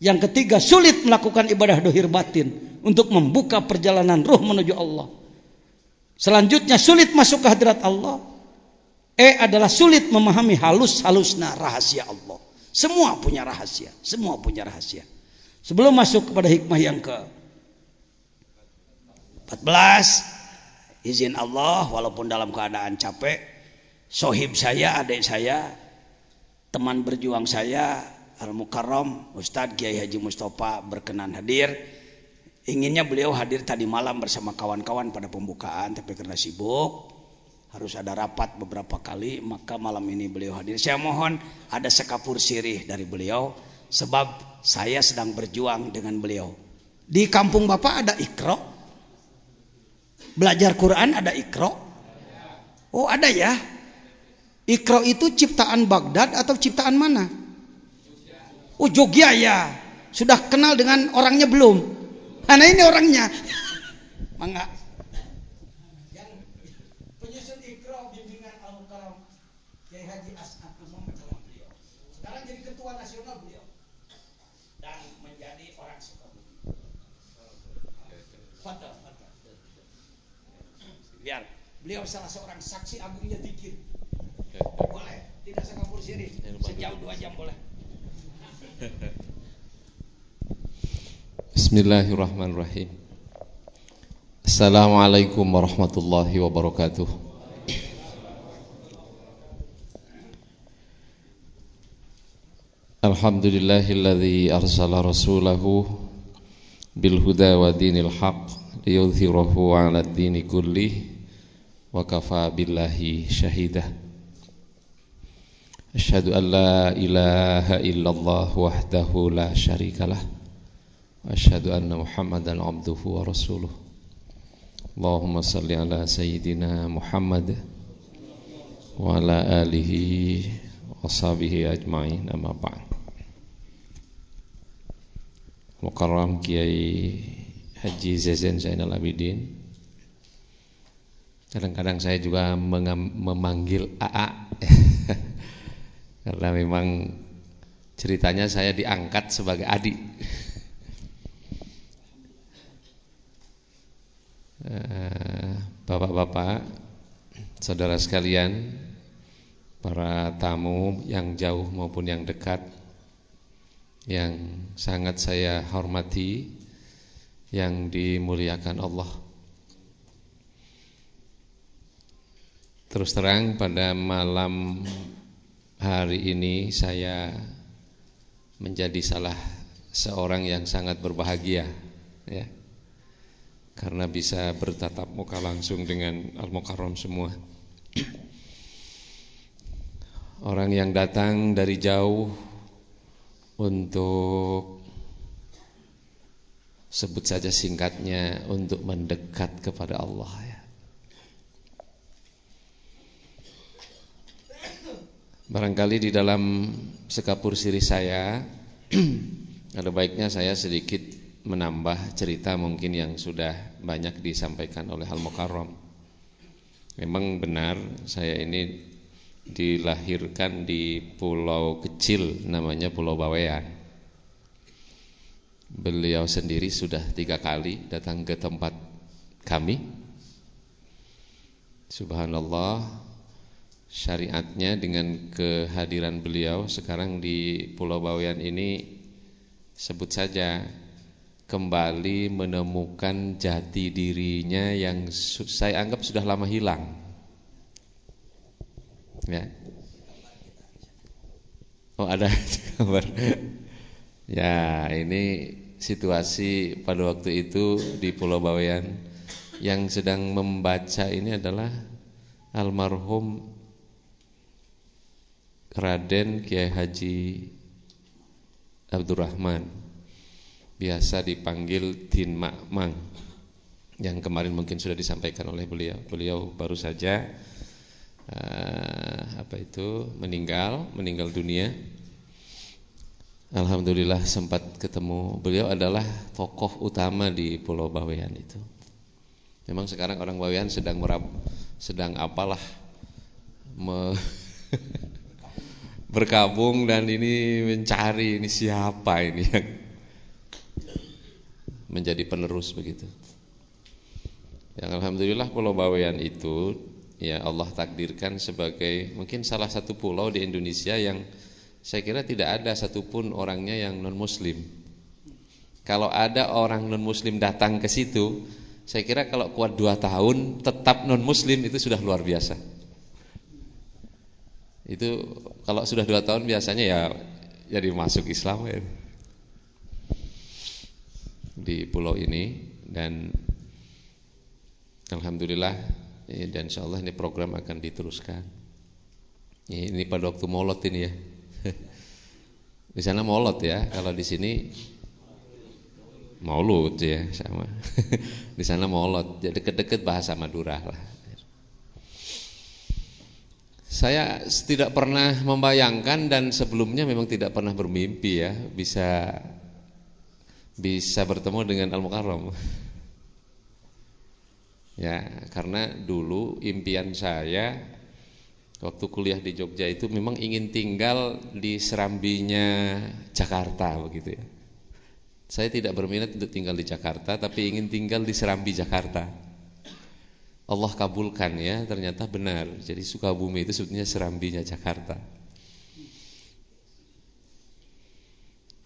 Yang ketiga, sulit melakukan ibadah dohir batin untuk membuka perjalanan ruh menuju Allah. Selanjutnya, sulit masuk ke hadirat Allah. Adalah sulit memahami halus-halusna rahasia Allah. Semua punya rahasia, semua punya rahasia. Sebelum masuk kepada hikmah yang ke 14, izin Allah walaupun dalam keadaan capek, sohib saya, adik saya, teman berjuang saya, Al-Mukarram Ustadz Kiai Haji Mustafa berkenan hadir. Inginnya beliau hadir tadi malam bersama kawan-kawan pada pembukaan, tapi karena sibuk harus ada rapat beberapa kali, maka malam ini beliau hadir. Saya mohon ada sekapur sirih dari beliau, sebab saya sedang berjuang dengan beliau. Di kampung Bapak ada Iqra? Belajar Quran ada Iqra? Oh ada ya. Iqra itu ciptaan Baghdad atau ciptaan mana? Oh Jogja ya. Sudah kenal dengan orangnya belum? Nah ini orangnya. Mangga. Yang penyusun Iqra bimbingan Al-Mukarram Kiai Haji As'ad Muhammad beliau. Sekarang jadi ketua nasional beliau dan menjadi orang Sukabumi. Fadal. Biar beliau salah seorang saksi agungnya zikir. Boleh, tidak sekapur sirih. Sejam 2 jam boleh. Bismillahirrahmanirrahim. Assalamualaikum warahmatullahi wabarakatuh. Alhamdulillahilladzi arsala rasulahu bil huda wa dinil haq liyudhhirahu 'ala ad-dini kullih wa kafa billahi syahidah. Asyhadu an la ilaha illallah wahdahu la syarikalah wa asyhadu anna Muhammadan abduhu wa rasuluh. Allahumma salli ala sayyidina Muhammad wa ala alihi wa sahbihi ajma'in, amma ba'd. Mukarram Kiai Haji Zazen Zainal Abidin. Kadang-kadang saya juga memanggil AA karena memang ceritanya saya diangkat sebagai adik. Bapak-bapak, saudara sekalian, para tamu yang jauh maupun yang dekat, yang sangat saya hormati, yang dimuliakan Allah. Terus terang pada malam hari ini saya menjadi salah seorang yang sangat berbahagia, ya, karena bisa bertatap muka langsung dengan Al-Mukarram semua. Orang yang datang dari jauh untuk, sebut saja singkatnya, untuk mendekat kepada Allah, ya. Barangkali di dalam sekapur sirih saya ada baiknya saya sedikit menambah cerita mungkin yang sudah banyak disampaikan oleh Al-Mukarram. Memang benar, saya ini dilahirkan di pulau kecil namanya Pulau Bawean. Beliau sendiri sudah 3 kali datang ke tempat kami. Subhanallah, syariatnya dengan kehadiran beliau sekarang di Pulau Bawean ini, sebut saja kembali menemukan jati dirinya yang saya anggap sudah lama hilang, ya. Oh ada kabar. Ya, ini situasi pada waktu itu di Pulau Bawean. Yang sedang membaca ini adalah almarhum Raden Kiai Haji Abdurrahman, biasa dipanggil Din Makmang, yang kemarin mungkin sudah disampaikan oleh beliau. Beliau baru saja meninggal dunia. Alhamdulillah sempat ketemu. Beliau adalah tokoh utama di Pulau Bawean itu. Memang sekarang orang Bawean sedang apalah berkabung dan ini mencari ini siapa ini yang menjadi penerus begitu. Yang alhamdulillah Pulau Bawean itu ya Allah takdirkan sebagai mungkin salah satu pulau di Indonesia yang saya kira tidak ada satupun orangnya yang non muslim. Kalau ada orang non muslim datang ke situ, saya kira kalau kuat 2 tahun tetap non muslim itu sudah luar biasa. Itu kalau sudah 2 tahun biasanya ya jadi masuk Islam ya. Di pulau ini. Dan alhamdulillah dan insyaallah ini program akan diteruskan. Ini pada waktu Maulid ini ya. Di sana Maulid ya, kalau di sini Maulud ya sama. Di sana Maulid, jadi deket-deket bahasa Madura lah. Saya tidak pernah membayangkan dan sebelumnya memang tidak pernah bermimpi ya bisa bertemu dengan Al-Mukarram. Ya, karena dulu impian saya waktu kuliah di Jogja itu memang ingin tinggal di serambinya Jakarta begitu ya. Saya tidak berminat untuk tinggal di Jakarta, tapi ingin tinggal di serambi Jakarta. Allah kabulkan ya, ternyata benar. Jadi Sukabumi itu sebetulnya serambinya Jakarta.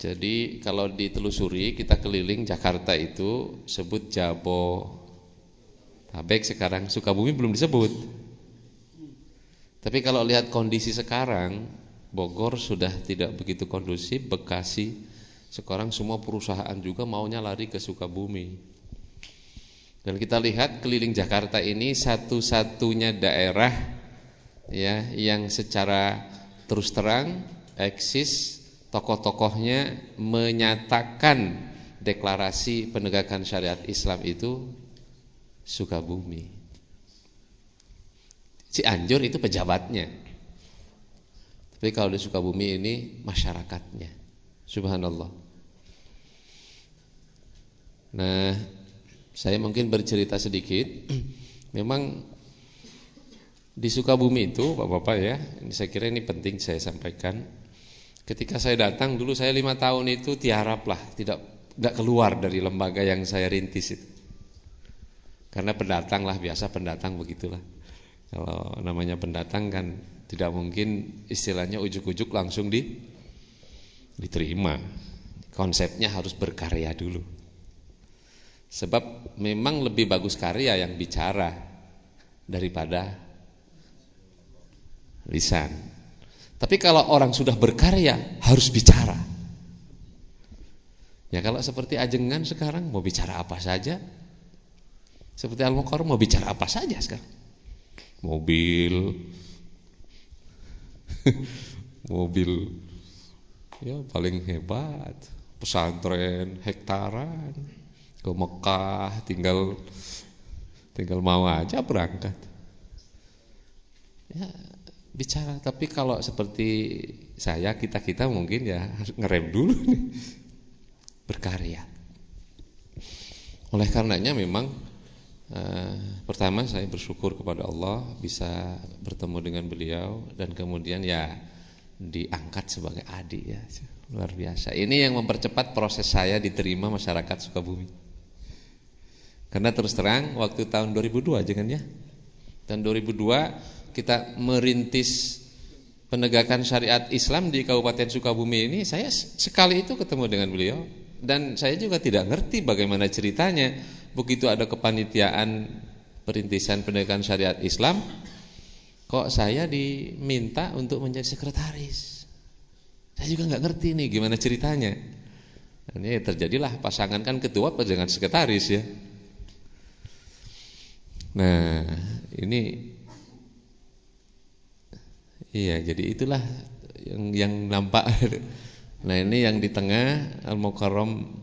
Jadi kalau ditelusuri kita keliling Jakarta itu sebut Jabotabek, sekarang Sukabumi belum disebut. Tapi kalau lihat kondisi sekarang, Bogor sudah tidak begitu kondusif, Bekasi, sekarang semua perusahaan juga maunya lari ke Sukabumi. Dan kita lihat keliling Jakarta ini satu-satunya daerah ya yang secara terus terang eksis tokoh-tokohnya menyatakan deklarasi penegakan syariat Islam itu Sukabumi. Cianjur itu pejabatnya. Tapi kalau di Sukabumi ini masyarakatnya. Subhanallah. Nah, saya mungkin bercerita sedikit. Memang di Sukabumi itu Bapak-bapak ya, ini saya kira ini penting saya sampaikan. Ketika saya datang dulu saya 5 tahun itu tiarap lah, tidak keluar dari lembaga yang saya rintis itu. Karena pendatang lah, biasa pendatang begitulah. Kalau namanya pendatang kan tidak mungkin istilahnya ujuk-ujuk langsung diterima. Konsepnya harus berkarya dulu. Sebab memang lebih bagus karya yang bicara daripada lisan. Tapi kalau orang sudah berkarya harus bicara. Ya kalau seperti Ajengan sekarang mau bicara apa saja. Seperti Al-Mukarram mau bicara apa saja sekarang. Mobil ya paling hebat, pesantren hektaran, ke Mekah tinggal mau aja berangkat. Ya bicara, tapi kalau seperti saya kita mungkin ya harus ngerem dulu nih. Berkarya. Oleh karenanya memang pertama saya bersyukur kepada Allah bisa bertemu dengan beliau dan kemudian ya diangkat sebagai adik ya. Luar biasa. Ini yang mempercepat proses saya diterima masyarakat Sukabumi. Karena terus terang waktu tahun 2002 jangan ya. Tahun 2002 kita merintis penegakan syariat Islam di Kabupaten Sukabumi ini, saya sekali itu ketemu dengan beliau dan saya juga tidak ngerti bagaimana ceritanya. Begitu ada kepanitiaan perintisan penegakan syariat Islam, kok saya diminta untuk menjadi sekretaris. Saya juga nggak ngerti nih gimana ceritanya. Ini terjadilah pasangan kan ketua dengan sekretaris ya. Nah ini iya, jadi itulah yang nampak. Nah ini yang di tengah Al-Mukarram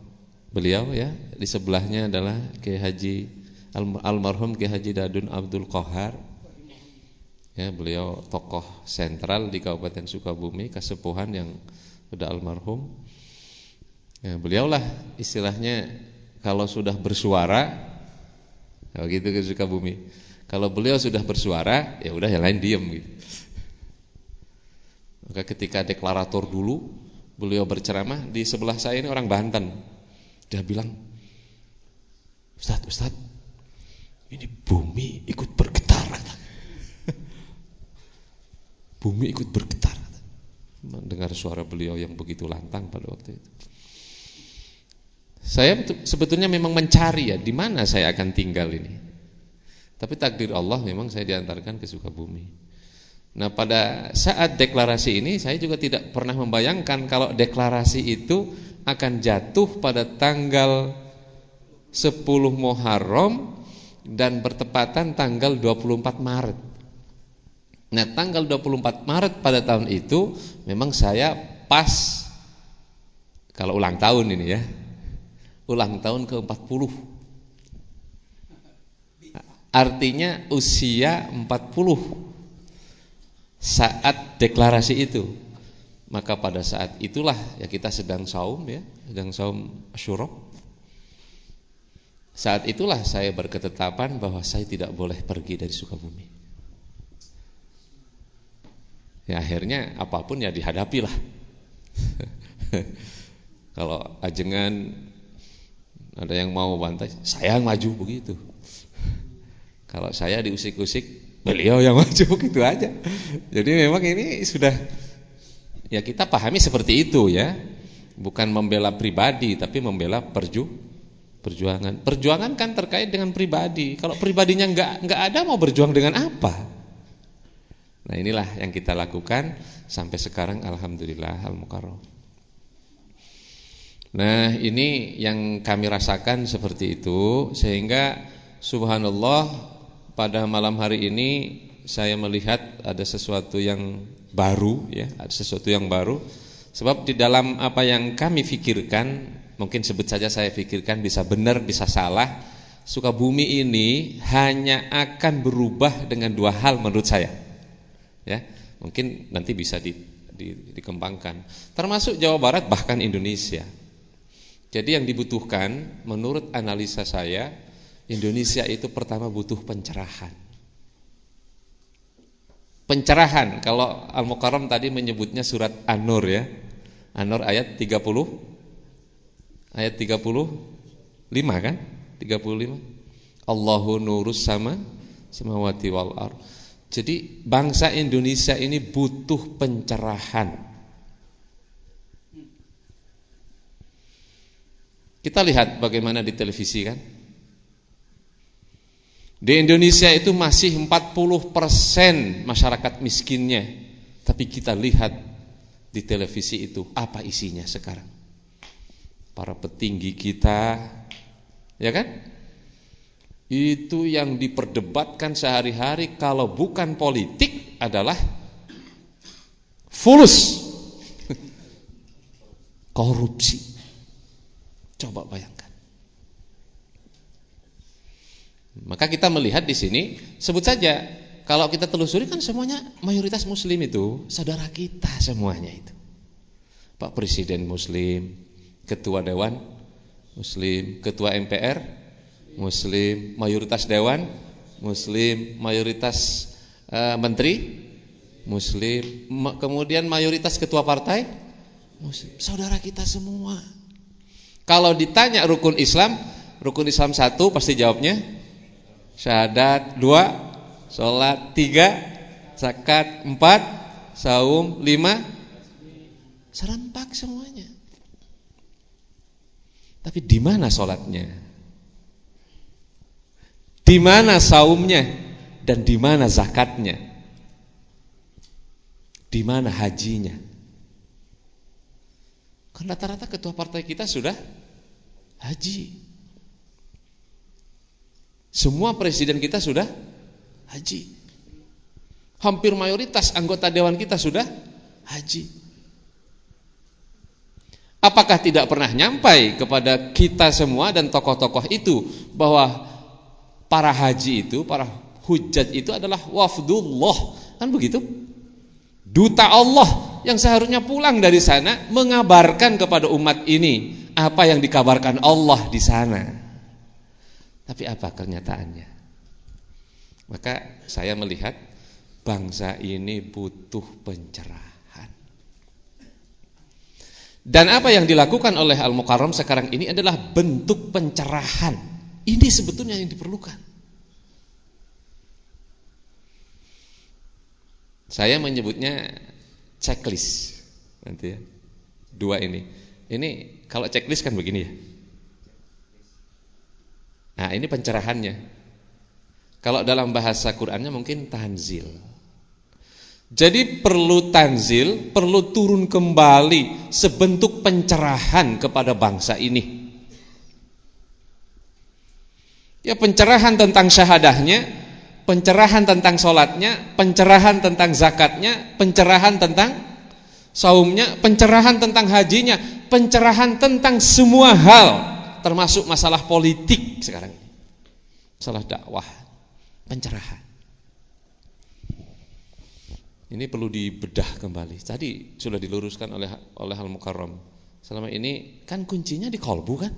beliau ya, di sebelahnya adalah Kiai Haji almarhum Kiai Haji Dadun Abdul Qahar. Ya, beliau tokoh sentral di Kabupaten Sukabumi, kasepuhan yang sudah almarhum. Ya, beliaulah istilahnya kalau sudah bersuara Kalau gitu ke Sukabumi. Kalau beliau sudah bersuara, ya udah yang lain diem gitu. Maka ketika deklarator dulu, beliau berceramah, di sebelah saya ini orang Banten. Dia bilang, Ustaz, ini bumi ikut bergetar. Bumi ikut bergetar. Mendengar suara beliau yang begitu lantang pada waktu itu. Saya sebetulnya memang mencari ya, di mana saya akan tinggal ini. Tapi takdir Allah memang saya diantarkan ke Sukabumi. Nah, pada saat deklarasi ini saya juga tidak pernah membayangkan kalau deklarasi itu akan jatuh pada tanggal 10 Muharram dan bertepatan tanggal 24 Maret. Nah, tanggal 24 Maret pada tahun itu memang saya pas kalau ulang tahun ini ya. Ulang tahun ke-40. Artinya usia 40 saat deklarasi itu. Maka pada saat itulah ya kita sedang saum ya, sedang saum Asyura. Saat itulah saya berketetapan bahwa saya tidak boleh pergi dari Sukabumi. Ya akhirnya apapun ya dihadapilah. Kalau ajengan ada yang mau bantai, saya yang maju begitu. Kalau saya diusik-usik, beliau yang maju begitu aja. Jadi memang ini sudah ya kita pahami seperti itu ya. Bukan membela pribadi tapi membela perjuangan. Perjuangan kan terkait dengan pribadi. Kalau pribadinya enggak ada mau berjuang dengan apa? Nah, inilah yang kita lakukan sampai sekarang alhamdulillah al-mukarram. Nah, ini yang kami rasakan seperti itu, sehingga subhanallah pada malam hari ini saya melihat ada sesuatu yang baru ya, ada sesuatu yang baru. Sebab di dalam apa yang kami pikirkan, mungkin sebut saja saya pikirkan, bisa benar bisa salah, Sukabumi ini hanya akan berubah dengan dua hal menurut saya. Ya, mungkin nanti bisa dikembangkan. Termasuk Jawa Barat bahkan Indonesia. Jadi yang dibutuhkan menurut analisa saya, Indonesia itu pertama butuh pencerahan. Pencerahan, kalau Al-Mukarram tadi menyebutnya surat An-Nur ya. An-Nur ayat 30. Ayat 35 kan? 35. Allahu nurus samawati wal ardh. Jadi bangsa Indonesia ini butuh pencerahan. Kita lihat bagaimana di televisi kan. Di Indonesia itu masih 40% masyarakat miskinnya. Tapi kita lihat di televisi itu apa isinya sekarang. Para petinggi kita, ya kan? Itu yang diperdebatkan sehari-hari kalau bukan politik adalah fulus korupsi. Coba bayangkan. Maka kita melihat di sini, sebut saja kalau kita telusuri kan semuanya mayoritas muslim itu, saudara kita semuanya itu. Pak Presiden muslim, Ketua Dewan muslim, Ketua MPR muslim, mayoritas dewan muslim, mayoritas menteri muslim, kemudian mayoritas ketua partai muslim. Saudara kita semua. Kalau ditanya rukun Islam 1 pasti jawabnya syahadat, 2 salat, 3 zakat, 4 saum, 5 serempak semuanya. Tapi di mana salatnya? Di mana saumnya? Dan di mana zakatnya? Di mana hajinya? Kan rata-rata ketua partai kita sudah haji. Semua presiden kita sudah haji. Hampir mayoritas anggota dewan kita sudah haji. Apakah tidak pernah nyampai kepada kita semua dan tokoh-tokoh itu bahwa para haji itu, para hujjat itu adalah wafdullah, kan begitu? Duta Allah yang seharusnya pulang dari sana mengabarkan kepada umat ini apa yang dikabarkan Allah di sana. Tapi apa kenyataannya? Maka saya melihat bangsa ini butuh pencerahan. Dan apa yang dilakukan oleh Al-Mukarram sekarang ini adalah bentuk pencerahan. Ini sebetulnya yang diperlukan. Saya menyebutnya checklist nanti ya. 2 ini. Ini kalau checklist kan begini ya. Nah, ini pencerahannya. Kalau dalam bahasa Qur'annya mungkin tanzil. Jadi perlu tanzil, perlu turun kembali sebentuk pencerahan kepada bangsa ini. Ya, pencerahan tentang syahadahnya, pencerahan tentang sholatnya, pencerahan tentang zakatnya, pencerahan tentang saumnya, pencerahan tentang hajinya, pencerahan tentang semua hal, termasuk masalah politik sekarang, masalah dakwah, pencerahan. Ini perlu dibedah kembali. Tadi sudah diluruskan oleh Al-Mukarram. Selama ini kan kuncinya di kolbu kan?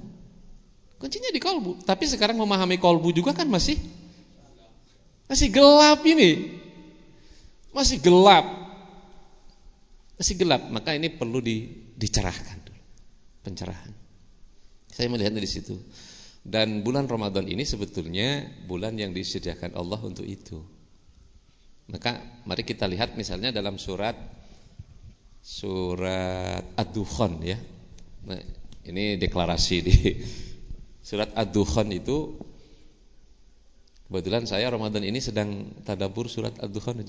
Kuncinya di kolbu. Tapi sekarang memahami kolbu juga kan masih gelap ini. Masih gelap. Maka ini perlu dicerahkan dulu. Pencerahan. Saya melihatnya di situ. Dan bulan Ramadan ini sebetulnya bulan yang disediakan Allah untuk itu. Maka mari kita lihat misalnya dalam surat Ad-Dukhan ya. Nah, ini deklarasi di surat Ad-Dukhan itu. Kebetulan saya Ramadan ini sedang tadabbur surat Ad-Dukhan.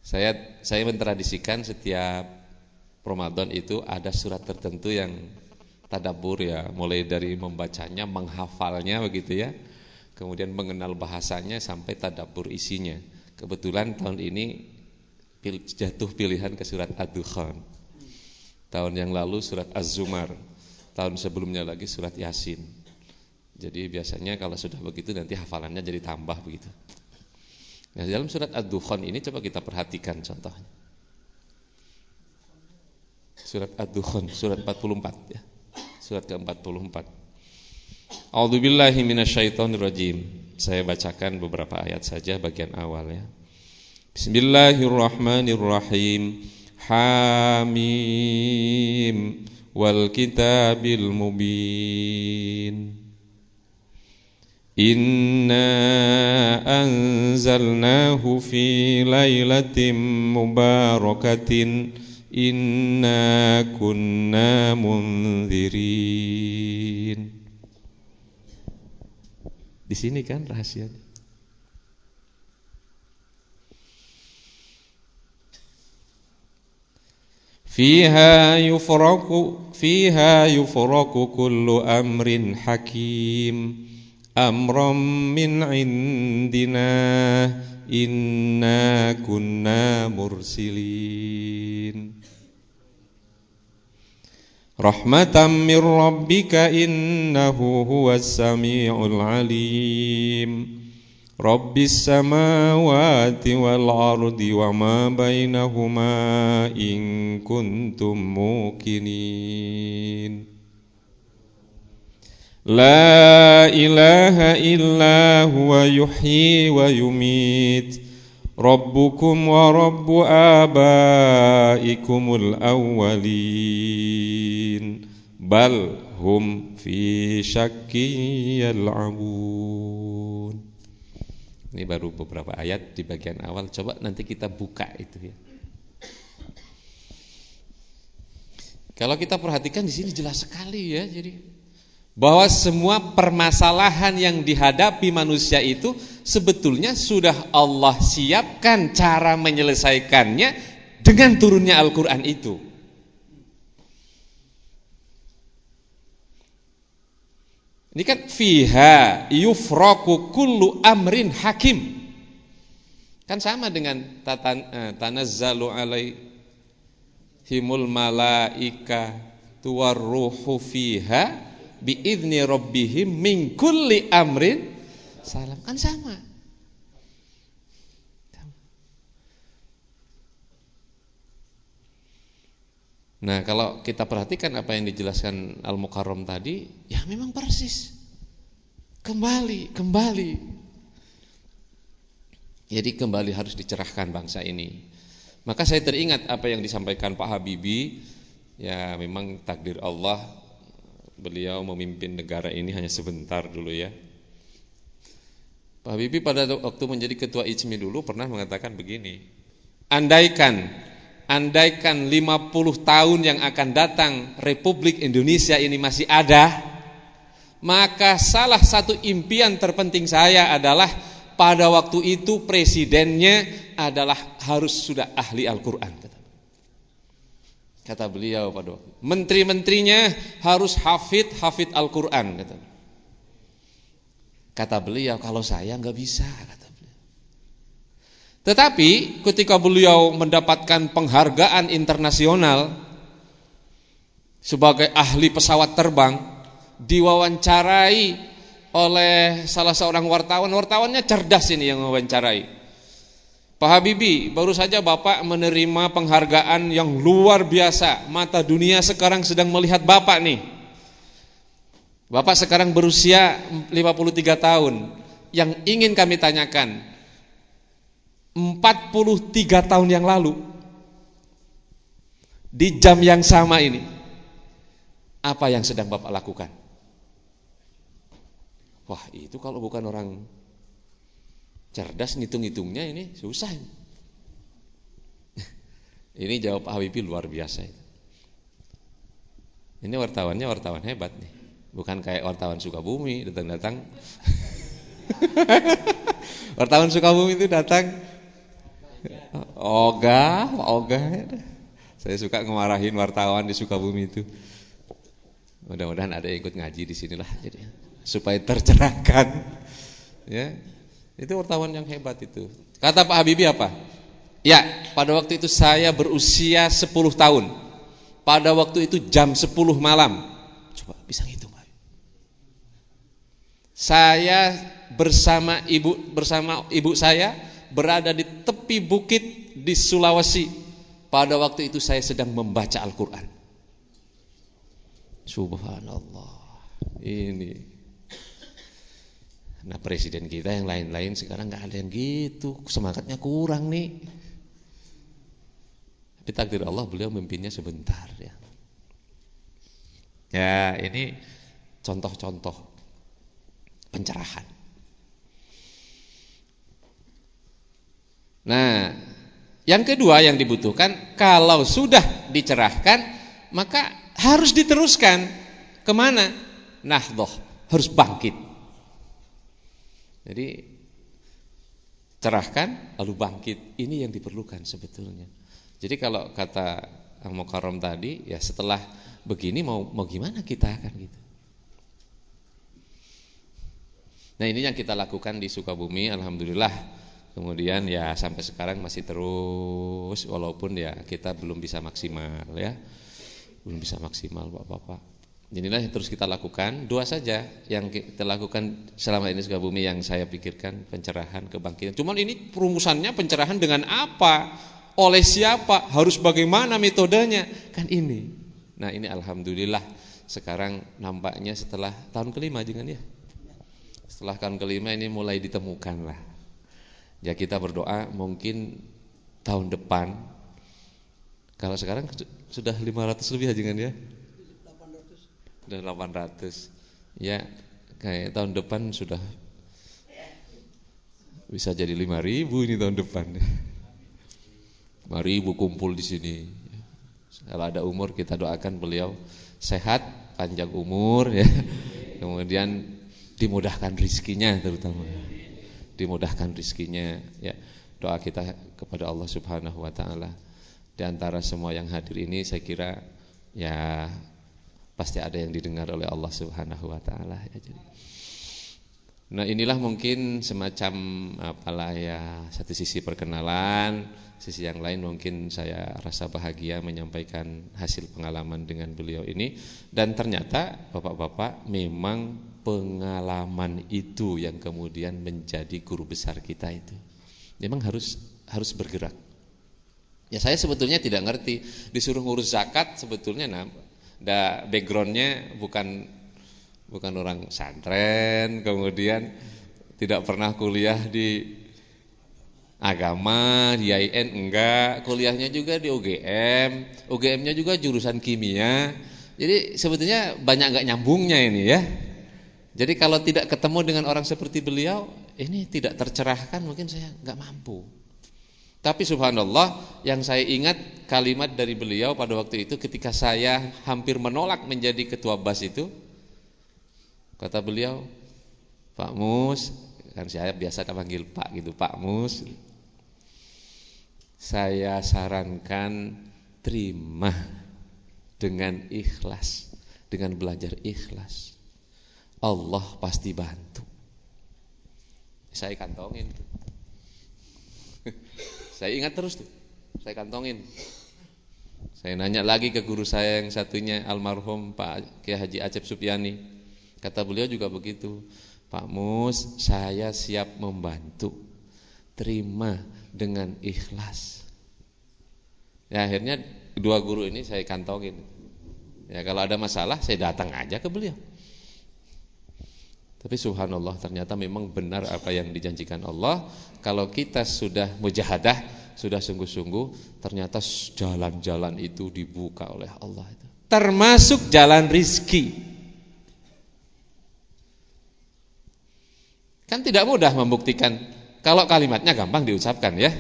Saya mentradisikan setiap Ramadan itu ada surat tertentu yang tadabbur ya, mulai dari membacanya, menghafalnya begitu ya. Kemudian mengenal bahasanya sampai tadabbur isinya. Kebetulan tahun ini jatuh pilihan ke surat Ad-Dukhan. Tahun yang lalu surat Az-Zumar. Tahun sebelumnya lagi surat Yasin. Jadi biasanya kalau sudah begitu nanti hafalannya jadi tambah begitu. Nah, dalam surat Ad-Dukhan ini coba kita perhatikan contohnya. Surat Ad-Dukhan, surat 44 ya. Surat ke-44. A'udzubillahi minasyaitonirrajim. Saya bacakan beberapa ayat saja bagian awal ya. Bismillahirrahmanirrahim. Hamim wal kitabil mubin. Inna anzalnahu fi lailatin mubarakatin. Inna kunna munzirin. Di sini kan rahasianya. Fiha yufraku kullu amrin hakim. Amram min indina. Inna kunna mursilin. Rahmatan min rabbika innahu huwas sami'ul alim. Rabbis samawati wal ardi wa ma bainahuma in kuntum muqinin. La ilaha illa huwa yuhyi wa yumit. Rabbukum wa rabbu abaikumul awwalin. Bal hum fi syakki yal'abun. Ini baru beberapa ayat di bagian awal. Coba nanti kita buka itu ya. Kalau kita perhatikan di sini jelas sekali ya. Jadi bahwa semua permasalahan yang dihadapi manusia itu sebetulnya sudah Allah siapkan cara menyelesaikannya dengan turunnya Al-Quran itu. Ini kan fiha yufraku kullu amrin hakim. Kan sama dengan tanazzalu alaihimul malaika tuwarruhu fiha bi'idzni rabbihim min kulli amrin salam. Kan sama. Nah, kalau kita perhatikan apa yang dijelaskan Al-Mukarram tadi, ya memang persis. Kembali. Jadi kembali harus dicerahkan bangsa ini. Maka saya teringat apa yang disampaikan Pak Habibie, ya memang takdir Allah, beliau memimpin negara ini hanya sebentar dulu ya. Pak Habibie pada waktu menjadi ketua ICMI dulu pernah mengatakan begini, andaikan 50 tahun yang akan datang Republik Indonesia ini masih ada, maka salah satu impian terpenting saya adalah pada waktu itu presidennya adalah harus sudah ahli Al-Quran. Kata beliau pada waktu, menteri-menterinya harus hafid Al-Quran. Kata beliau, kalau saya nggak bisa. Tetapi ketika beliau mendapatkan penghargaan internasional sebagai ahli pesawat terbang, diwawancarai oleh salah seorang wartawannya cerdas ini yang mewawancarai. Pak Habibie, baru saja Bapak menerima penghargaan yang luar biasa, mata dunia sekarang sedang melihat Bapak nih. Bapak sekarang berusia 53 tahun, yang ingin kami tanyakan, 43 tahun yang lalu di jam yang sama ini, apa yang sedang Bapak lakukan? Wah, itu kalau bukan orang cerdas ngitung-ngitungnya ini susah. Ini jawab Pak Habibie luar biasa itu. Ini wartawannya wartawan hebat nih, bukan kayak wartawan Sukabumi datang-datang. Wartawan Sukabumi itu datang ogah. Saya suka ngemarahin wartawan di Sukabumi itu. Mudah-mudahan ada yang ikut ngaji di sinilah, jadi supaya tercerahkan. Ya, itu wartawan yang hebat itu. Kata Pak Habibie apa? Ya, pada waktu itu saya berusia 10 tahun. Pada waktu itu jam 10 malam. Coba bisa ngitung, Pak. Saya bersama ibu saya berada di tepi bukit di Sulawesi. Pada waktu itu saya sedang membaca Al-Quran. Subhanallah. Ini. Nah, presiden kita yang lain-lain sekarang gak ada yang gitu, semangatnya kurang nih. Tapi takdir Allah, beliau memimpinnya sebentar ya. Ya, ini contoh-contoh pencerahan. Nah, yang kedua yang dibutuhkan, kalau sudah dicerahkan, maka harus diteruskan. Kemana? Nahdhah, harus bangkit. Jadi cerahkan lalu bangkit, ini yang diperlukan sebetulnya. Jadi kalau kata Al-Mukarram tadi, ya setelah begini mau gimana kita akan gitu. Nah, ini yang kita lakukan di Sukabumi, alhamdulillah. Kemudian ya sampai sekarang masih terus, walaupun ya kita belum bisa maksimal ya. Belum bisa maksimal Bapak-bapak. Inilah yang terus kita lakukan. Dua saja yang kita lakukan selama ini Sukabumi yang saya pikirkan, pencerahan, kebangkitan. Cuman ini perumusannya pencerahan dengan apa? Oleh siapa? Harus bagaimana metodenya? Kan ini. Nah, ini alhamdulillah sekarang nampaknya setelah tahun kelima jangan ya. Setelah tahun kelima ini mulai ditemukan lah. Ya kita berdoa mungkin tahun depan, kalau sekarang sudah 500 lebih aja kan ya? 800. Ya, kayak tahun depan sudah bisa jadi 5.000 ini tahun depan. 5.000 kumpul di sini. Kalau ada umur kita doakan beliau sehat, panjang umur ya. Kemudian dimudahkan rizkinya terutama. Dimudahkan rizkinya ya. Doa kita kepada Allah Subhanahu wa taala. Di antara semua yang hadir ini saya kira ya pasti ada yang didengar oleh Allah Subhanahu wa taala ya. Nah, inilah mungkin semacam apalah ya, satu sisi perkenalan, sisi yang lain mungkin saya rasa bahagia menyampaikan hasil pengalaman dengan beliau ini. Dan ternyata Bapak-bapak memang pengalaman itu yang kemudian menjadi guru besar kita itu. Memang harus bergerak. Ya saya sebetulnya tidak ngerti, disuruh ngurus zakat sebetulnya backgroundnya bukan orang santren, kemudian tidak pernah kuliah di agama, di IAIN enggak, kuliahnya juga di UGM-nya juga jurusan kimia. Jadi sebetulnya banyak enggak nyambungnya ini ya. Jadi kalau tidak ketemu dengan orang seperti beliau, ini tidak tercerahkan, mungkin saya enggak mampu. Tapi subhanallah, yang saya ingat kalimat dari beliau pada waktu itu ketika saya hampir menolak menjadi ketua BAS itu. Kata beliau, Pak Mus, kan saya biasa panggil Pak gitu, Pak Mus, saya sarankan terima dengan ikhlas, dengan belajar ikhlas. Allah pasti bantu. Saya kantongin tuh. Saya ingat terus tuh, saya kantongin. Saya nanya lagi ke guru saya yang satunya almarhum Pak Kiai Haji Acep Supyani. Kata beliau juga begitu, Pak Mus, saya siap membantu, terima dengan ikhlas. Ya akhirnya dua guru ini saya kantongin. Ya kalau ada masalah saya datang aja ke beliau. Tapi subhanallah ternyata memang benar apa yang dijanjikan Allah. Kalau kita sudah mujahadah, sudah sungguh-sungguh, ternyata jalan-jalan itu dibuka oleh Allah itu. Termasuk jalan rizki. Kan tidak mudah membuktikan. Kalau kalimatnya gampang diucapkan ya.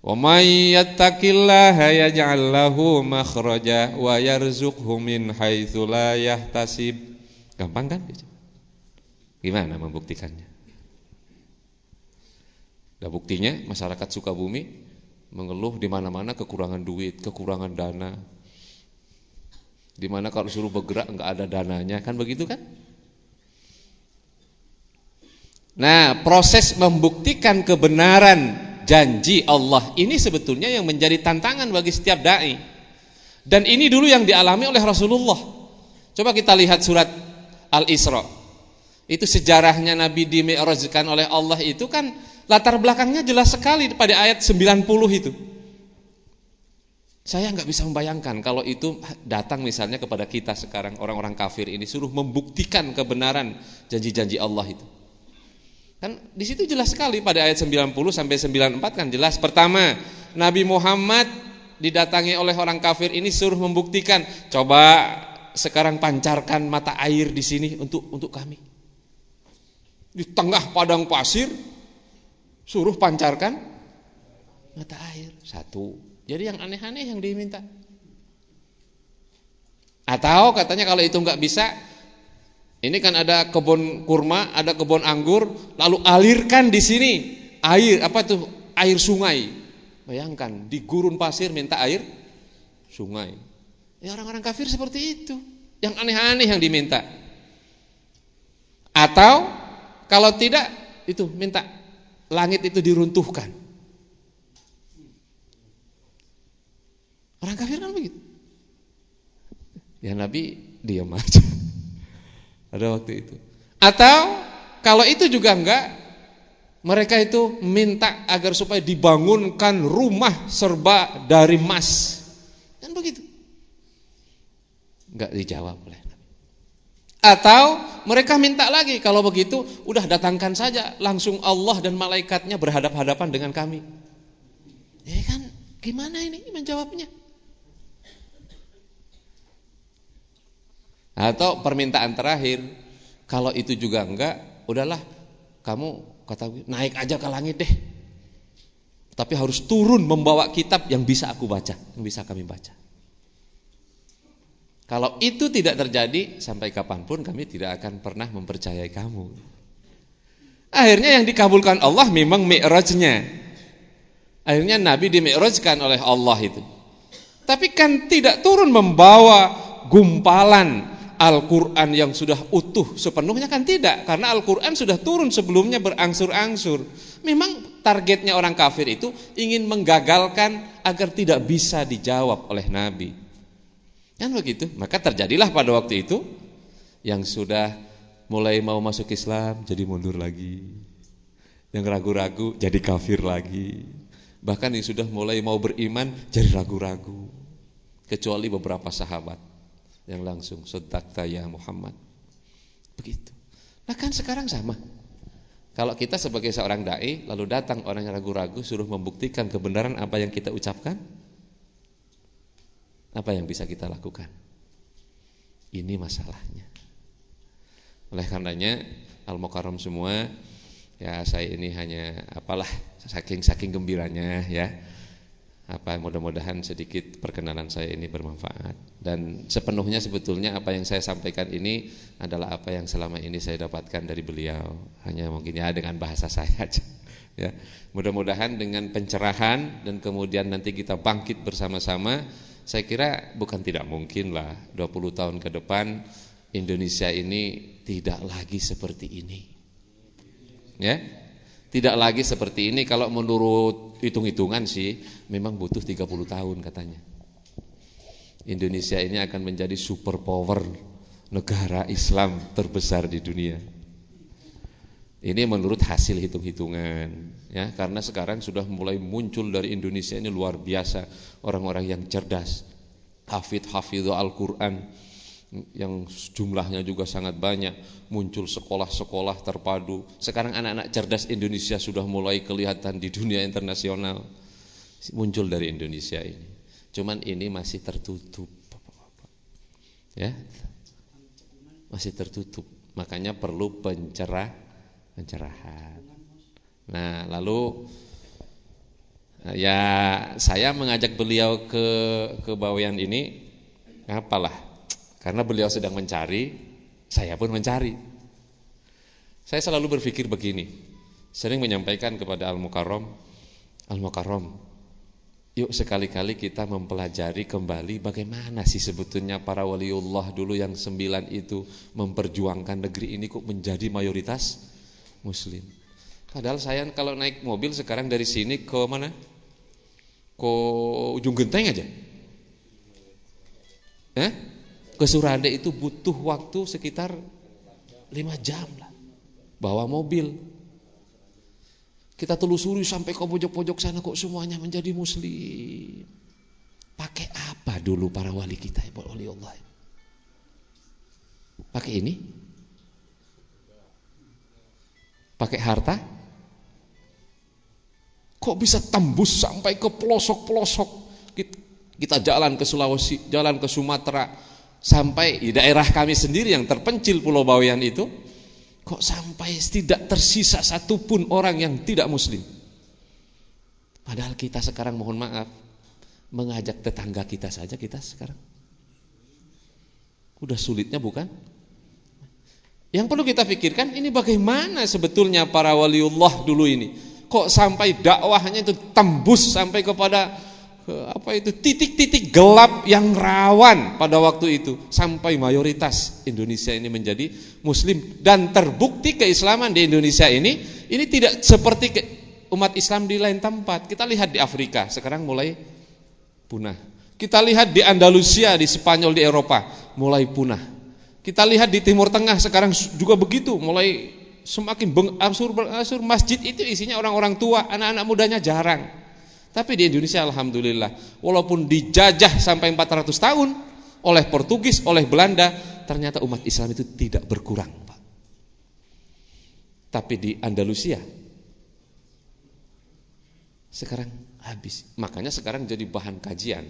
Wa may yattaqillaha yaj'al lahu makhraja wa yarzuqhu min haitsu la yahtasib. Gampang kan? Gimana membuktikannya? Nah, buktinya masyarakat Sukabumi mengeluh di mana-mana kekurangan duit, kekurangan dana. Di mana kalau suruh bergerak enggak ada dananya, kan begitu kan? Nah, proses membuktikan kebenaran janji Allah ini sebetulnya yang menjadi tantangan bagi setiap dai. Dan ini dulu yang dialami oleh Rasulullah. Coba kita lihat surat Al-Isra. Itu sejarahnya Nabi di-mi'rajkan oleh Allah itu kan latar belakangnya jelas sekali pada ayat 90 itu. Saya enggak bisa membayangkan kalau itu datang misalnya kepada kita sekarang orang-orang kafir ini suruh membuktikan kebenaran janji-janji Allah itu. Kan di situ jelas sekali pada ayat 90 sampai 94 kan jelas. Pertama, Nabi Muhammad didatangi oleh orang kafir ini suruh membuktikan, coba sekarang pancarkan mata air di sini untuk kami. Di tengah padang pasir suruh pancarkan mata air. Satu. Jadi yang aneh-aneh yang diminta. Atau katanya kalau itu enggak bisa, ini kan ada kebun kurma, ada kebun anggur, lalu alirkan di sini air, apa tuh? Air sungai. Bayangkan di gurun pasir minta air sungai. Ya orang-orang kafir seperti itu. Yang aneh-aneh yang diminta. Atau kalau tidak, itu minta langit itu diruntuhkan. Orang kafir kan begitu. Ya Nabi diam aja. Ada waktu itu. Atau kalau itu juga enggak, mereka itu minta agar supaya dibangunkan rumah serba dari emas. Kan begitu. Enggak dijawab oleh Nabi. Atau mereka minta lagi, kalau begitu udah datangkan saja langsung Allah dan malaikatnya berhadap-hadapan dengan kami. Ya kan, gimana ini menjawabnya? Atau permintaan terakhir, kalau itu juga enggak, udahlah kamu kata naik aja ke langit deh. Tapi harus turun membawa kitab yang bisa aku baca, yang bisa kami baca. Kalau itu tidak terjadi, sampai kapanpun kami tidak akan pernah mempercayai kamu. Akhirnya yang dikabulkan Allah memang mi'rajnya. Akhirnya Nabi di-mi'rajkan oleh Allah itu. Tapi kan tidak turun membawa gumpalan Al-Quran yang sudah utuh sepenuhnya, kan tidak. Karena Al-Quran sudah turun sebelumnya berangsur-angsur. Memang targetnya orang kafir itu ingin menggagalkan agar tidak bisa dijawab oleh Nabi. Kan begitu. Maka terjadilah pada waktu itu yang sudah mulai mau masuk Islam jadi mundur lagi. Yang ragu-ragu jadi kafir lagi. Bahkan yang sudah mulai mau beriman jadi ragu-ragu. Kecuali beberapa sahabat yang langsung Saddaqta ya Muhammad. Begitu. Nah kan sekarang sama. Kalau kita sebagai seorang dai lalu datang orang yang ragu-ragu suruh membuktikan kebenaran apa yang kita ucapkan, apa yang bisa kita lakukan? Ini masalahnya. Oleh karenanya Al-Mukarram semua, ya saya ini hanya apalah saking gembiranya ya. Mudah-mudahan sedikit perkenalan saya ini bermanfaat, dan sepenuhnya sebetulnya apa yang saya sampaikan ini adalah apa yang selama ini saya dapatkan dari beliau, hanya mungkin ya dengan bahasa saya aja ya. Mudah-mudahan dengan pencerahan dan kemudian nanti kita bangkit bersama-sama, saya kira bukan tidak mungkin lah 20 tahun ke depan Indonesia ini tidak lagi seperti ini ya. Tidak lagi seperti ini. Kalau menurut hitung-hitungan sih memang butuh 30 tahun katanya. Indonesia ini akan menjadi superpower negara Islam terbesar di dunia. Ini menurut hasil hitung-hitungan ya, karena sekarang sudah mulai muncul dari Indonesia ini luar biasa orang-orang yang cerdas, hafidh Al-Qur'an yang jumlahnya juga sangat banyak, muncul sekolah-sekolah terpadu. Sekarang anak-anak cerdas Indonesia sudah mulai kelihatan di dunia internasional, muncul dari Indonesia ini. Cuman ini masih tertutup, ya, masih tertutup. Makanya perlu pencerahan. Nah, lalu ya saya mengajak beliau ke Bawean ini, apalah? Karena beliau sedang mencari, saya pun mencari. Saya selalu berpikir begini, sering menyampaikan kepada Al-Mukarram, yuk sekali-kali kita mempelajari kembali bagaimana sih sebetulnya para waliullah dulu yang 9 itu memperjuangkan negeri ini kok menjadi mayoritas Muslim. Padahal saya kalau naik mobil sekarang dari sini ke mana? Ke ujung genteng aja. Ke Surade itu butuh waktu sekitar 5 jam lah, bawa mobil. Kita telusuri sampai ke pojok-pojok sana kok semuanya menjadi Muslim. Pakai apa dulu para wali kita, wali Allah? Pakai ini? Pakai harta? Kok bisa tembus sampai ke pelosok-pelosok? Kita jalan ke Sulawesi, jalan ke Sumatera, sampai di daerah kami sendiri yang terpencil Pulau Bawean itu, kok sampai tidak tersisa satupun orang yang tidak Muslim. Padahal kita sekarang, mohon maaf, mengajak tetangga kita saja kita sekarang udah sulitnya, bukan? Yang perlu kita pikirkan ini bagaimana sebetulnya para waliullah dulu ini, kok sampai dakwahnya itu tembus sampai kepada titik-titik gelap yang rawan pada waktu itu, sampai mayoritas Indonesia ini menjadi Muslim, dan terbukti keislaman di Indonesia ini tidak seperti umat Islam di lain tempat. Kita lihat di Afrika sekarang mulai punah. Kita lihat di Andalusia, di Spanyol, di Eropa mulai punah. Kita lihat di Timur Tengah sekarang juga begitu, mulai semakin berangsur masjid itu isinya orang-orang tua, anak-anak mudanya jarang. Tapi di Indonesia alhamdulillah, walaupun dijajah sampai 400 tahun oleh Portugis, oleh Belanda, ternyata umat Islam itu tidak berkurang, Pak. Tapi di Andalusia sekarang habis. Makanya sekarang jadi bahan kajian.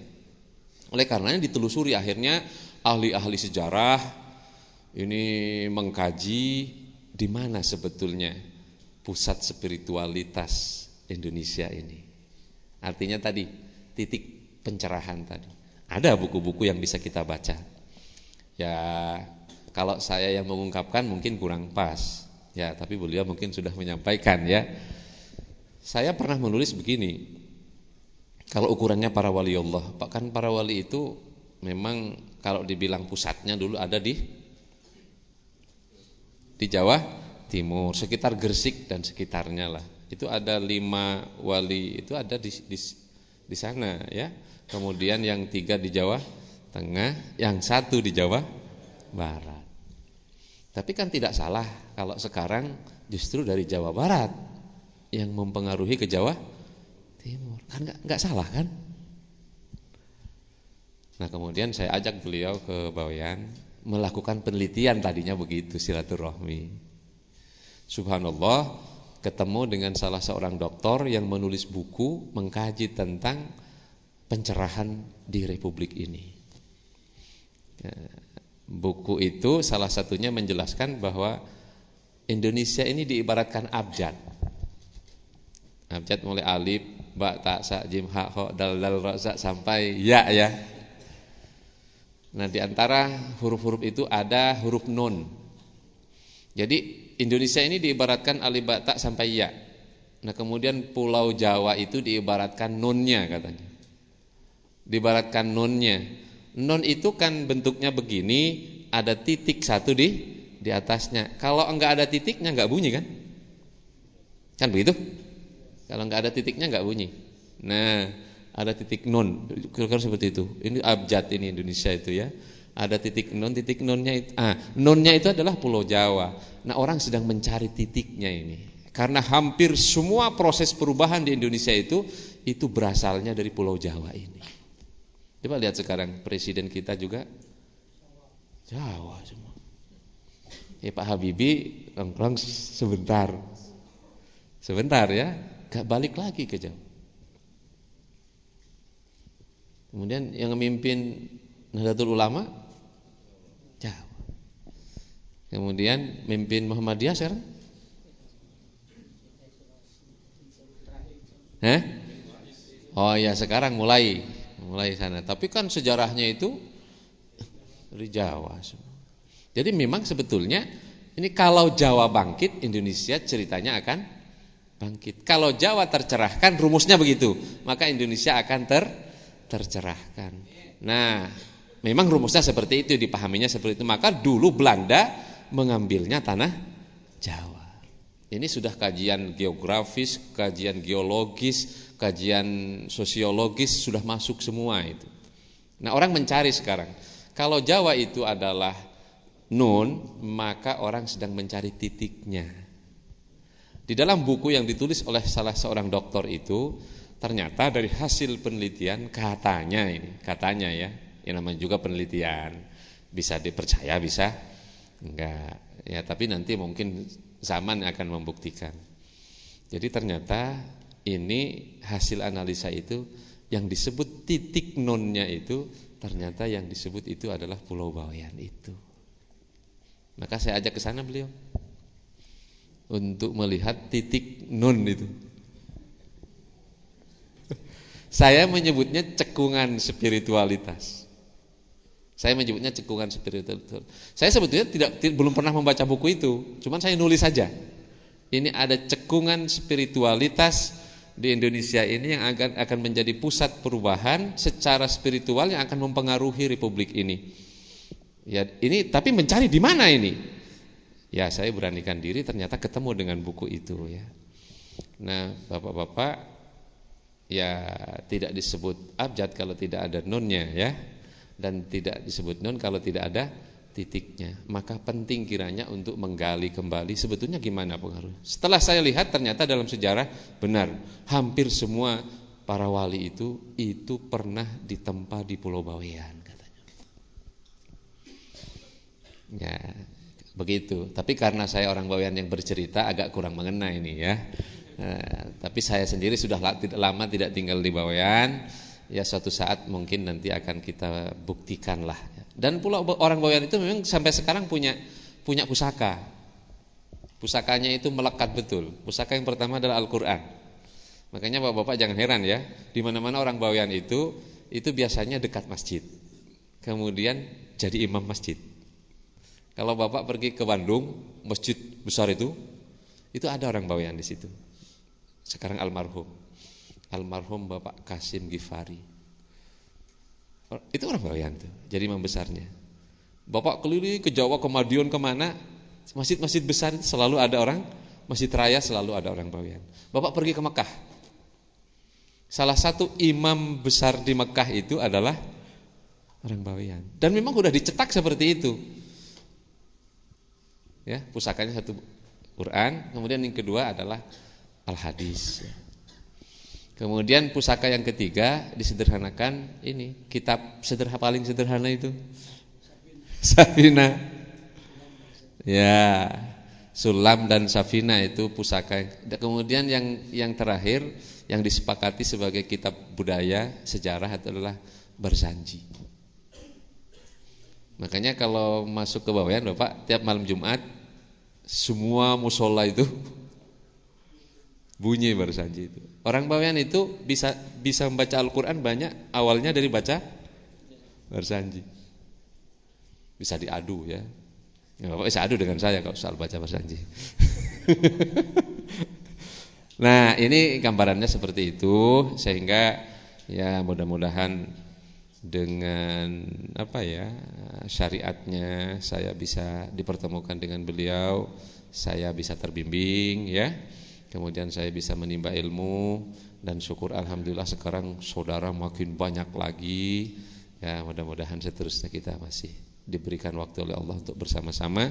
Oleh karenanya ditelusuri, akhirnya ahli-ahli sejarah ini mengkaji di mana sebetulnya pusat spiritualitas Indonesia ini. Artinya tadi titik pencerahan tadi. Ada buku-buku yang bisa kita baca. Ya kalau saya yang mengungkapkan mungkin kurang pas. Ya tapi beliau mungkin sudah menyampaikan ya. Saya pernah menulis begini. Kalau ukurannya para wali Allah, kan para wali itu memang kalau dibilang pusatnya dulu ada di Jawa Timur, sekitar Gresik dan sekitarnya lah. Itu ada 5 wali, itu ada di sana ya. Kemudian yang 3 di Jawa Tengah, yang 1 di Jawa Barat. Tapi kan tidak salah kalau sekarang justru dari Jawa Barat yang mempengaruhi ke Jawa Timur. Kan enggak salah kan? Nah, kemudian saya ajak beliau ke Bawean melakukan penelitian, tadinya begitu silaturahmi. Subhanallah, ketemu dengan salah seorang dokter yang menulis buku mengkaji tentang pencerahan di Republik ini. Buku itu salah satunya menjelaskan bahwa Indonesia ini diibaratkan abjad. Abjad mulai alif, ba, ta, sa, jim, ha, ho, dal, ra, za sampai ya. Nah, di antara huruf-huruf itu ada huruf nun. Jadi Indonesia ini diibaratkan alif, ba, ta sampai ya. Nah, kemudian Pulau Jawa itu diibaratkan nunnya katanya. Diibaratkan nunnya. Nun itu kan bentuknya begini, ada titik satu di atasnya. Kalau enggak ada titiknya enggak bunyi kan? Kan begitu? Kalau enggak ada titiknya enggak bunyi. Nah, ada titik nun, kira-kira seperti itu. Ini abjad ini Indonesia itu ya. Ada titik nunnya itu. Nunnya itu adalah Pulau Jawa. Nah, orang sedang mencari titiknya ini. Karena hampir semua proses perubahan di Indonesia itu berasalnya dari Pulau Jawa ini. Coba lihat sekarang presiden kita juga Jawa semua. Ya, Pak Habibie nongkrong sebentar ya, gak balik lagi ke Jawa. Kemudian yang memimpin Nahdlatul Ulama Jawa. Kemudian memimpin Muhammadiyah sekarang? Oh ya, sekarang mulai sana. Tapi kan sejarahnya itu dari Jawa semua. Jadi memang sebetulnya ini kalau Jawa bangkit, Indonesia ceritanya akan bangkit. Kalau Jawa tercerahkan, rumusnya begitu, maka Indonesia akan tercerahkan. Nah, memang rumusnya seperti itu, dipahaminya seperti itu. Maka dulu Belanda mengambilnya tanah Jawa. Ini sudah kajian geografis, kajian geologis, kajian sosiologis sudah masuk semua itu. Nah, orang mencari sekarang. Kalau Jawa itu adalah nun, maka orang sedang mencari titiknya. Di dalam buku yang ditulis oleh salah seorang dokter itu, ternyata dari hasil penelitian katanya ya, yang namanya juga penelitian, bisa dipercaya bisa enggak ya, tapi nanti mungkin zaman akan membuktikan. Jadi ternyata ini hasil analisa itu yang disebut titik nunnya itu, ternyata yang disebut itu adalah Pulau Bawean itu. Maka saya ajak ke sana beliau untuk melihat titik nun itu. Saya menyebutnya cekungan spiritualitas. Saya sebetulnya belum pernah membaca buku itu, cuman saya nulis saja. Ini ada cekungan spiritualitas di Indonesia ini yang akan menjadi pusat perubahan secara spiritual yang akan mempengaruhi Republik ini. Ya, ini tapi mencari di mana ini? Ya, saya beranikan diri ternyata ketemu dengan buku itu ya. Nah, Bapak-bapak, ya tidak disebut abjad kalau tidak ada nunnya ya, dan tidak disebut nun kalau tidak ada titiknya. Maka penting kiranya untuk menggali kembali sebetulnya gimana pengaruh. Setelah saya lihat ternyata dalam sejarah benar, hampir semua para wali itu pernah ditempa di Pulau Bawean katanya. Ya, begitu. Tapi karena saya orang Bawean yang bercerita agak kurang mengena ini ya. Tapi saya sendiri sudah lama tidak tinggal di Bawean. Ya, suatu saat mungkin nanti akan kita buktikan lah. Dan pula orang Bawean itu memang sampai sekarang punya pusaka. Pusakanya itu melekat betul. Pusaka yang pertama adalah Al-Quran. Makanya bapak-bapak jangan heran ya, di mana-mana orang Bawean itu biasanya dekat masjid. Kemudian jadi imam masjid. Kalau bapak pergi ke Bandung, masjid besar itu ada orang Bawean di situ. Sekarang almarhum Bapak Kasim Gifari. Itu orang Bawean tuh, jadi imam besarnya. Bapak keliling ke Jawa, ke Madiun, kemana, masjid-masjid besar itu selalu ada orang, Masjid Raya selalu ada orang Bawean. Bapak pergi ke Mekah, salah satu imam besar di Mekah itu adalah orang Bawean. Dan memang sudah dicetak seperti itu. Ya, pusakanya satu Quran, kemudian yang kedua adalah Al-Hadis. Kemudian pusaka yang ketiga disederhanakan, ini kitab paling sederhana itu Safina. Ya, Sulam dan Safina itu pusaka. Kemudian yang terakhir yang disepakati sebagai kitab budaya sejarah adalah Barzanji. Makanya kalau masuk ke Bawean Bapak, tiap malam Jumat semua musola itu bunyi Barzanji itu. Orang Bawean itu bisa membaca Al-Qur'an banyak awalnya dari baca Barzanji. Bisa diadu ya. Ya Bapak bisa adu dengan saya kalau soal baca Barzanji. Nah, ini gambarannya seperti itu, sehingga ya mudah-mudahan dengan syariatnya saya bisa dipertemukan dengan beliau, saya bisa terbimbing ya. Kemudian saya bisa menimba ilmu, dan syukur alhamdulillah sekarang saudara makin banyak lagi. Ya, mudah-mudahan seterusnya kita masih diberikan waktu oleh Allah untuk bersama-sama,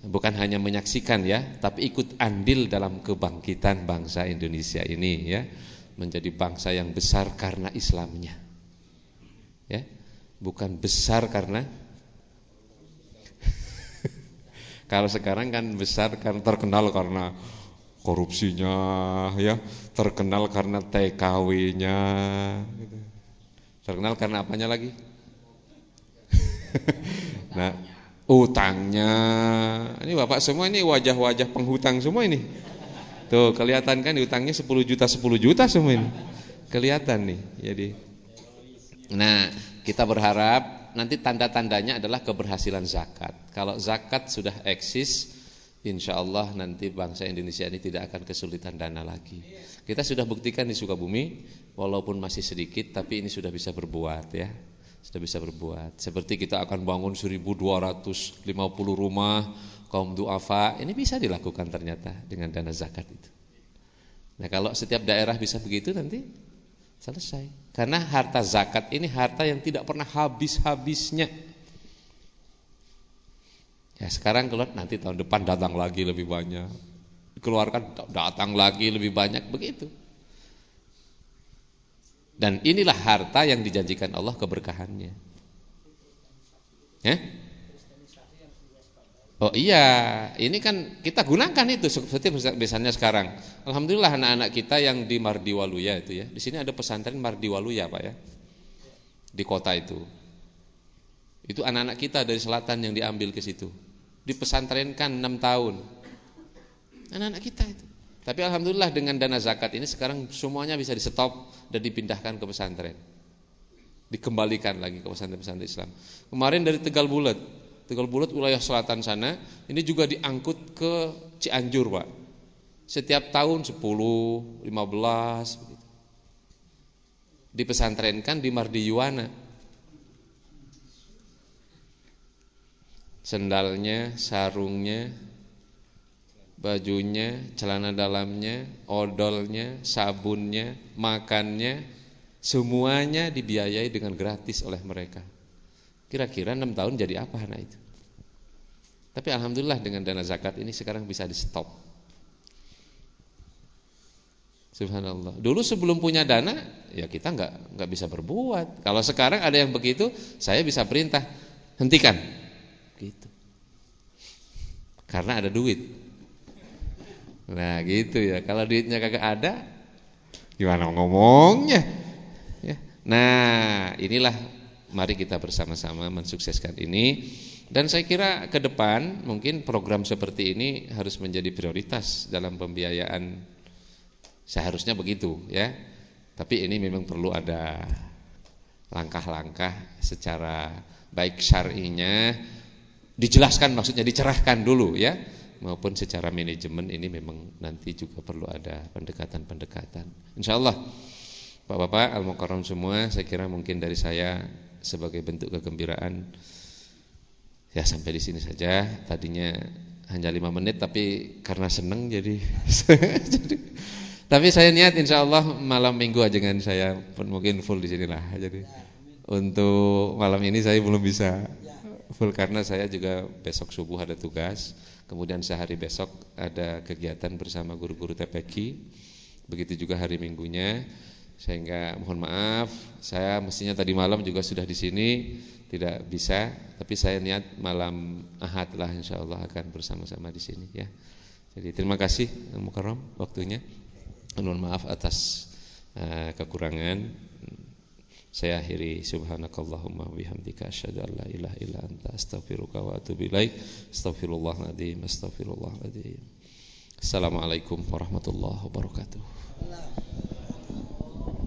bukan hanya menyaksikan ya, tapi ikut andil dalam kebangkitan bangsa Indonesia ini ya, menjadi bangsa yang besar karena Islamnya. Ya, bukan besar karena kalau sekarang kan besar kan terkenal karena korupsinya ya, terkenal karena TKW-nya gitu. Terkenal karena apanya lagi? Nah, utangnya. Ini Bapak semua ini wajah-wajah penghutang semua ini. Tuh, kelihatan kan utangnya 10 juta semua ini. Kelihatan nih. Jadi nah, kita berharap nanti tanda-tandanya adalah keberhasilan zakat. Kalau zakat sudah eksis, insya Allah nanti bangsa Indonesia ini tidak akan kesulitan dana lagi. Kita sudah buktikan di Sukabumi, walaupun masih sedikit, tapi ini sudah bisa berbuat ya. Sudah bisa berbuat. Seperti kita akan bangun 1.250 rumah kaum duafa, ini bisa dilakukan ternyata dengan dana zakat itu. Nah, kalau setiap daerah bisa begitu nanti selesai. Karena harta zakat ini harta yang tidak pernah habis-habisnya. Ya, sekarang keluar, nanti tahun depan datang lagi lebih banyak. Dikeluarkan, datang lagi lebih banyak, begitu. Dan inilah harta yang dijanjikan Allah keberkahannya. Oh iya, ini kan kita gunakan itu seperti misalnya sekarang. Alhamdulillah anak-anak kita yang di Mardiwaluya itu ya. Di sini ada pesantren Mardiwaluya Pak ya. Di kota itu. Itu anak-anak kita dari selatan yang diambil ke situ. Dipesantrenkan 6 tahun. Anak-anak kita itu. Tapi alhamdulillah dengan dana zakat ini sekarang semuanya bisa di-stop dan dipindahkan ke pesantren. Dikembalikan lagi ke pesantren-pesantren Islam. Kemarin dari Tegal Bulet wilayah selatan sana, ini juga diangkut ke Cianjur, Pak. Setiap tahun 10, 15 begitu. Dipesantrenkan di Mardiyuwana. Sendalnya, sarungnya, bajunya, celana dalamnya, odolnya, sabunnya, makannya, semuanya dibiayai dengan gratis oleh mereka. Kira-kira 6 tahun jadi apa anak itu? Tapi alhamdulillah dengan dana zakat ini sekarang bisa di-stop. Subhanallah. Dulu sebelum punya dana, ya kita nggak bisa berbuat. Kalau sekarang ada yang begitu, saya bisa perintah, hentikan. Gitu. Karena ada duit. Nah gitu ya, kalau duitnya kagak ada, gimana ngomongnya ya. Nah inilah, mari kita bersama-sama mensukseskan ini. Dan saya kira ke depan mungkin program seperti ini harus menjadi prioritas dalam pembiayaan. Seharusnya begitu ya. Tapi ini memang perlu ada langkah-langkah secara baik syar'inya dijelaskan, maksudnya dicerahkan dulu ya, maupun secara manajemen ini memang nanti juga perlu ada pendekatan-pendekatan. Insyaallah Bapak-bapak al-mukarram semua, saya kira mungkin dari saya sebagai bentuk kegembiraan ya sampai di sini saja. Tadinya hanya 5 menit tapi karena senang jadi tapi saya niat insyaallah malam minggu ajangan saya mungkin full di sinilah. Jadi untuk malam ini saya belum bisa full karena saya juga besok subuh ada tugas. Kemudian sehari besok ada kegiatan bersama guru-guru TPQ Begitu juga hari Minggunya. Sehingga mohon maaf, saya mestinya tadi malam juga sudah di sini, tidak bisa, tapi saya niat malam Ahad lah insyaallah akan bersama-sama di sini ya. Jadi terima kasih Al-Mukarram waktunya. Mohon maaf atas kekurangan. Saya akhiri subhanakallahumma bihamdika asyhadu an la ilaha illa anta astaghfiruka wa atubu ilaik. Astaghfirullahaladzim. Assalamualaikum warahmatullahi wabarakatuh.